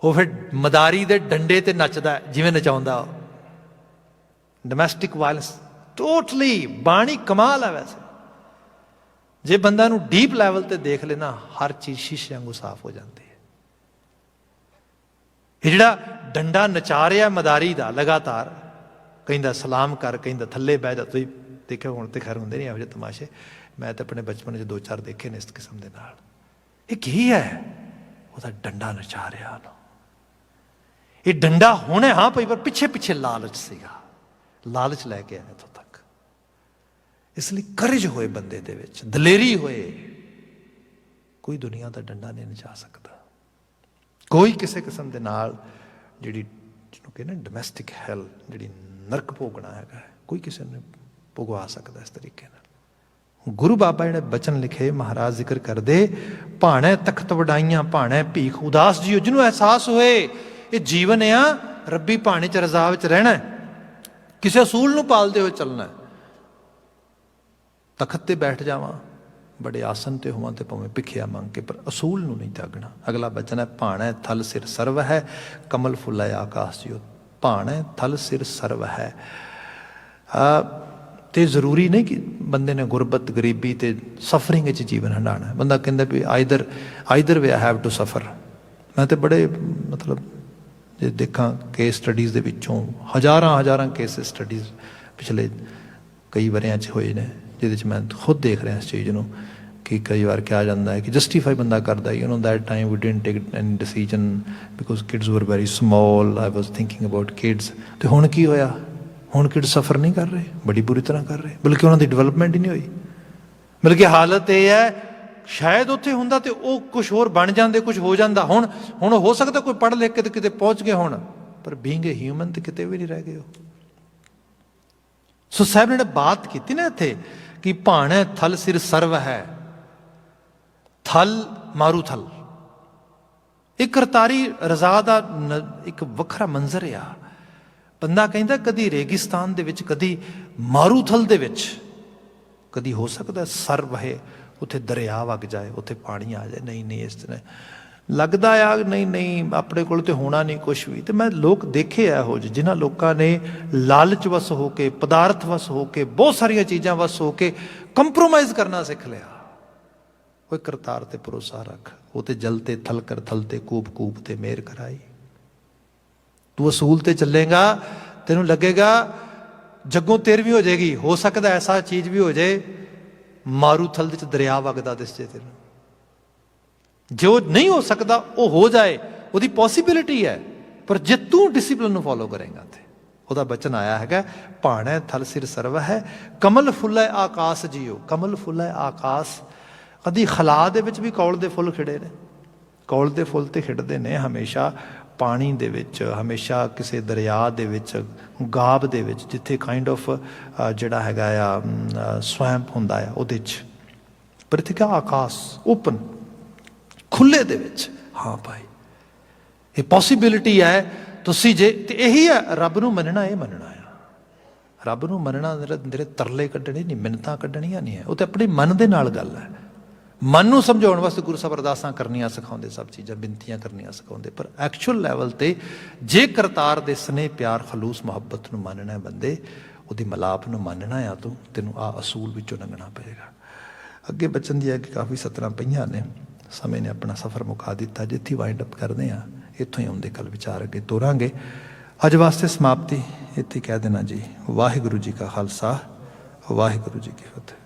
ਉਹ ਫਿਰ ਮਦਾਰੀ ਦੇ ਡੰਡੇ ਤੇ ਨੱਚਦਾ ਜਿਵੇਂ ਨਚਾਉਂਦਾ। ਡੋਮੈਸਟਿਕ ਵਾਇਲੈਂਸ ਟੋਟਲੀ ਬਾਣੀ ਕਮਾਲ ਹੈ। ਵੈਸੇ ਜੇ ਬੰਦਾ ਨੂੰ ਡੀਪ ਲੈਵਲ ਤੇ ਦੇਖ ਲੈਣਾ, ਹਰ ਚੀਜ਼ ਸ਼ੀਸ਼ੇ ਵਾਂਗੂ ਸਾਫ਼ ਹੋ ਜਾਂਦੀ ਹੈ। ਇਹ ਜਿਹੜਾ ਡੰਡਾ ਨਚਾ ਰਿਹਾ ਮਦਾਰੀ ਦਾ ਲਗਾਤਾਰ, ਕਹਿੰਦਾ ਸਲਾਮ ਕਰ, ਕਹਿੰਦਾ ਥੱਲੇ ਬਹਿ ਜਾ। ਤੁਸੀਂ ਦੇਖਿਆ, ਹੁਣ ਤੇ ਖੈਰ ਹੁੰਦੇ ਨਹੀਂ ਇਹੋ ਜਿਹੇ ਤਮਾਸ਼ੇ, ਮੈਂ ਤਾਂ ਆਪਣੇ ਬਚਪਨ 'ਚ 2-4 ਦੇਖੇ ਨੇ ਇਸ ਕਿਸਮ ਦੇ ਨਾਲ। ਇਹ ਕੀ ਹੈ? ਉਹਦਾ ਡੰਡਾ ਨਚਾ ਰਿਹਾ ਉਹਨੂੰ। ਇਹ ਡੰਡਾ ਹੋਣਾ ਹਾਂ ਪਈ, ਪਰ ਪਿੱਛੇ ਪਿੱਛੇ ਲਾਲਚ ਸੀਗਾ, ਲਾਲਚ ਲੈ ਕੇ ਆਇਆ ਇੱਥੋਂ ਤੱਕ। ਇਸ ਲਈ ਕਰਜ ਹੋਏ ਬੰਦੇ ਦੇ ਵਿੱਚ, ਦਲੇਰੀ ਹੋਏ, ਕੋਈ ਦੁਨੀਆ ਦਾ ਡੰਡਾ ਨਹੀਂ ਨਚਾ ਸਕਦਾ। ਕੋਈ ਕਿਸੇ ਕਿਸਮ ਦੇ ਨਾਲ ਜਿਹੜੀ ਜਿਹਨੂੰ ਕਹਿੰਦੇ ਡੋਮੈਸਟਿਕ ਹੈਲ, ਜਿਹੜੀ ਨਰਕ ਭੋਗਣਾ ਹੈਗਾ, ਕੋਈ ਕਿਸੇ ਨੂੰ ਭੁਗਵਾ ਸਕਦਾ ਇਸ ਤਰੀਕੇ ਨਾਲ। ਗੁਰੂ ਬਾਬਾ ਜਿਹੜੇ ਬਚਨ ਲਿਖੇ, ਮਹਾਰਾਜ ਜ਼ਿਕਰ ਕਰਦੇ, ਭਾਣੇ ਤਖਤ ਵਡਾਈਆਂ ਭਾਣੇ ਭੀਖ ਉਦਾਸ ਜੀਓ। ਜਿਹਨੂੰ ਅਹਿਸਾਸ ਹੋਏ ਇਹ ਜੀਵਨ ਆ, ਰੱਬੀ ਭਾਣੇ 'ਚ ਰਜ਼ਾ ਵਿੱਚ ਰਹਿਣਾ, ਕਿਸੇ ਅਸੂਲ ਨੂੰ ਪਾਲਦੇ ਹੋਏ ਚੱਲਣਾ। ਤਖਤ ਤੇ ਬੈਠ ਜਾਵਾਂ, ਬੜੇ ਆਸਨ ਤੇ ਹੋਵਾਂ ਤੇ ਭਾਵੇਂ ਭਿੱਖਿਆ ਮੰਗ ਕੇ, ਪਰ ਅਸੂਲ ਨੂੰ ਨਹੀਂ ਤਿਆਗਣਾ। ਅਗਲਾ ਬਚਨ ਹੈ, ਭਾਣਾ ਥਲ ਸਿਰ ਸਰਵ ਹੈ ਕਮਲ ਫੁੱਲਾ ਆਕਾਸ਼ ਜੀਓ। ਭਾਣਾ ਥਲ ਸਿਰ ਸਰਵ ਹੈ। ਤੇ ਜ਼ਰੂਰੀ ਨਹੀਂ ਕਿ ਬੰਦੇ ਨੇ ਗੁਰਬਤ, ਗਰੀਬੀ ਤੇ ਸਫਰਿੰਗ ਵਿੱਚ ਜੀਵਨ ਹੰਡਾਉਣਾ। ਬੰਦਾ ਕਹਿੰਦਾ ਵੀ either way I have to suffer. ਮੈਂ ਤੇ ਬੜੇ ਮਤਲਬ ਜੇ ਦੇਖਾਂ ਕੇਸ ਸਟੱਡੀਜ਼ ਦੇ ਵਿੱਚੋਂ ਹਜ਼ਾਰਾਂ ਕੇਸ ਸਟੱਡੀਜ਼ ਪਿਛਲੇ ਕਈ ਵਰਿਆਂ 'ਚ ਹੋਏ ਨੇ, ਜਿਹਦੇ 'ਚ ਮੈਂ ਖੁਦ ਦੇਖ ਰਿਹਾ ਇਸ ਚੀਜ਼ ਨੂੰ ਕਿ ਕਈ ਵਾਰ ਕਿਹਾ ਜਾਂਦਾ ਹੈ ਕਿ ਜਸਟੀਫਾਈ ਬੰਦਾ ਕਰਦਾ, that time we didn't take any decision because kids were very small, I was thinking about kids. ਤੇ ਹੁਣ ਕੀ ਹੋਇਆ? ਹੁਣ ਕਿਡਸ ਸਫਰ ਨਹੀਂ ਕਰ ਰਹੇ, ਬੜੀ ਬੁਰੀ ਤਰ੍ਹਾਂ ਕਰ ਰਹੇ, ਬਲਕਿ ਉਹਨਾਂ ਦੀ ਡਿਵੈਲਪਮੈਂਟ ਹੀ ਨਹੀਂ ਹੋਈ। ਬਲਕਿ ਹਾਲਤ ਇਹ ਹੈ, ਸ਼ਾਇਦ ਉੱਥੇ ਹੁੰਦਾ ਤੇ ਉਹ ਕੁਛ ਹੋਰ ਬਣ ਜਾਂਦੇ, ਕੁਛ ਹੋ ਜਾਂਦਾ। ਹੁਣ ਹੋ ਸਕਦਾ ਕੋਈ ਪੜ੍ਹ ਲਿਖ ਕੇ ਤੇ ਕਿਤੇ ਪਹੁੰਚ ਗਏ ਹੁਣ, ਪਰ ਬੀਇੰਗ ਏ ਹਿਊਮਨ ਤੇ ਕਿਤੇ ਵੀ ਨਹੀਂ ਰਹਿ ਗਏ ਉਹ। ਸੋ ਸਾਹਿਬ ਨੇ ਬਾਤ ਕੀਤੀ ਨਾ ਇੱਥੇ ਕਿ ਭਾਣੇ ਥਲ ਸਿਰ ਸਰਵ ਹੈ, ਥਲ ਮਾਰੂ ਥਲ। ਇਹ ਕਰਤਾਰੀ ਰਜ਼ਾ ਦਾ ਇੱਕ ਵੱਖਰਾ ਮੰਜ਼ਰ ਆ। ਬੰਦਾ ਕਹਿੰਦਾ ਕਦੀ ਰੇਗਿਸਤਾਨ ਦੇ ਵਿੱਚ, ਕਦੀ ਮਾਰੂਥਲ ਦੇ ਵਿੱਚ, ਕਦੀ ਹੋ ਸਕਦਾ ਸਰਵ ਹੈ, ਉੱਥੇ ਦਰਿਆ ਵਗ ਜਾਏ, ਉੱਥੇ ਪਾਣੀ ਆ ਜਾਏ। ਨਹੀਂ ਇਸ ਤਰ੍ਹਾਂ ਲੱਗਦਾ ਆ, ਨਹੀਂ ਆਪਣੇ ਕੋਲ ਤੇ ਹੋਣਾ ਨਹੀਂ ਕੁਛ ਵੀ। ਤੇ ਮੈਂ ਲੋਕ ਦੇਖੇ ਆ ਇਹੋ ਜਿਹੇ, ਜਿਨ੍ਹਾਂ ਲੋਕਾਂ ਨੇ ਲਾਲਚ ਵਸ ਹੋ ਕੇ, ਪਦਾਰਥ ਵਸ ਹੋ ਕੇ, ਬਹੁਤ ਸਾਰੀਆਂ ਚੀਜ਼ਾਂ ਵਸ ਹੋ ਕੇ ਕੰਪਰੋਮਾਈਜ਼ ਕਰਨਾ ਸਿੱਖ ਲਿਆ। ਕੋਈ ਕਰਤਾਰ ਤੇ ਭਰੋਸਾ ਰੱਖ, ਉਹ ਤੇ ਜਲ ਤੇ ਥਲ ਕਰ, ਥਲ ਤੇ ਕੂਪ ਤੇ ਮਿਹਰ ਕਰਾਈ। ਤੂੰ ਅਸੂਲ ਤੇ ਚੱਲੇਗਾ, ਤੈਨੂੰ ਲੱਗੇਗਾ ਜੱਗੋਂ ਤੇਰਵੀਂ ਹੋ ਜਾਏਗੀ। ਹੋ ਸਕਦਾ ਐਸਾ ਚੀਜ਼ ਵੀ ਹੋ ਜਾਏ, ਮਾਰੂਥਲ ਦੇ 'ਚ ਦਰਿਆ ਵਗਦਾ ਦਿਸ ਜੇ ਤੈਨੂੰ। ਜੋ ਨਹੀਂ ਹੋ ਸਕਦਾ ਉਹ ਹੋ ਜਾਏ, ਉਹਦੀ ਪੋਸੀਬਿਲਿਟੀ ਹੈ। ਪਰ ਜੇ ਤੂੰ ਡਿਸਿਪਲਿਨ ਨੂੰ ਫੋਲੋ ਕਰੇਗਾ ਤੇ ਉਹਦਾ ਬਚਨ ਆਇਆ ਹੈਗਾ, ਭਾਣਾ ਥਲ ਸਿਰ ਸਰਵ ਹੈ ਕਮਲ ਫੁੱਲੇ ਆਕਾਸ਼ ਜੀਓ। ਕਮਲ ਫੁੱਲੇ ਆਕਾਸ਼, ਕਦੀ ਖਲਾ ਦੇ ਵਿੱਚ ਵੀ ਕੌਲ ਦੇ ਫੁੱਲ ਖਿੜੇ ਨੇ। ਕੌਲ ਦੇ ਫੁੱਲ ਤੇ ਖਿੜਦੇ ਨੇ ਹਮੇਸ਼ਾ ਪਾਣੀ ਦੇ ਵਿੱਚ, ਹਮੇਸ਼ਾ ਕਿਸੇ ਦਰਿਆ ਦੇ ਵਿੱਚ, ਗਾਬ ਦੇ ਵਿੱਚ, ਜਿੱਥੇ ਕਾਈਂਡ ਆਫ ਜਿਹੜਾ ਹੈਗਾ ਆ ਸਵੈਂਪ ਹੁੰਦਾ ਆ, ਉਹਦੇ 'ਚ। ਪਰ ਇੱਥੇ ਕਿਹਾ ਆਕਾਸ਼, ਓਪਨ, ਖੁੱਲੇ ਦੇ ਵਿੱਚ। ਹਾਂ ਭਾਈ, ਇਹ ਪੋਸੀਬਿਲਿਟੀ ਹੈ। ਤੁਸੀਂ ਜੇ ਤੇ ਇਹੀ ਹੈ ਰੱਬ ਨੂੰ ਮੰਨਣਾ, ਇਹ ਮੰਨਣਾ ਆ। ਰੱਬ ਨੂੰ ਮੰਨਣਾ ਤੇਰੇ ਤਰਲੇ ਕੱਢਣੇ ਨਹੀਂ, ਮਿੰਨਤਾਂ ਕੱਢਣੀਆਂ ਨਹੀਂ ਹੈ। ਉਹ ਤੇ ਆਪਣੇ ਮਨ ਦੇ ਨਾਲ ਗੱਲ ਹੈ। ਮਨ ਨੂੰ ਸਮਝਾਉਣ ਵਾਸਤੇ ਗੁਰੂ ਸਾਹਿਬ ਅਰਦਾਸਾਂ ਕਰਨੀਆਂ ਸਿਖਾਉਂਦੇ, ਸਭ ਚੀਜ਼ਾਂ ਬਿਨਤੀਆਂ ਕਰਨੀਆਂ ਸਿਖਾਉਂਦੇ। ਪਰ ਐਕਚੁਅਲ ਲੈਵਲ ਤੇ ਜੇ ਕਰਤਾਰ ਦੇ ਸਨੇਹ, ਪਿਆਰ, ਖਲੂਸ, ਮੁਹੱਬਤ ਨੂੰ ਮੰਨਣਾ ਬੰਦੇ, ਉਹਦੀ ਮਲਾਪ ਨੂੰ ਮੰਨਣਾ ਆ, ਤੈਨੂੰ ਆਹ ਅਸੂਲ ਵਿੱਚੋਂ ਲੰਘਣਾ ਪਏਗਾ। ਅੱਗੇ ਬਚਨ ਦੀ ਹੈ ਕਿ ਕਾਫੀ ਸਤਰਾਂ ਪਈਆਂ ਨੇ, ਸਮੇਂ ਨੇ ਆਪਣਾ ਸਫ਼ਰ ਮੁਕਾ ਦਿੱਤਾ। ਜਿੱਥੇ ਵਾਈਂਡ ਅਪ ਕਰਦੇ ਹਾਂ, ਇੱਥੋਂ ਹੀ ਆਉਂਦੇ ਕੱਲ ਵਿਚਾਰ ਅੱਗੇ ਤੋਰਾਂਗੇ। ਅੱਜ ਵਾਸਤੇ ਸਮਾਪਤੀ ਇੱਥੇ ਕਹਿ ਦੇਣਾ ਜੀ। ਵਾਹਿਗੁਰੂ ਜੀ ਕਾ ਖਾਲਸਾ, ਵਾਹਿਗੁਰੂ ਜੀ ਕੀ ਫਤਿਹ।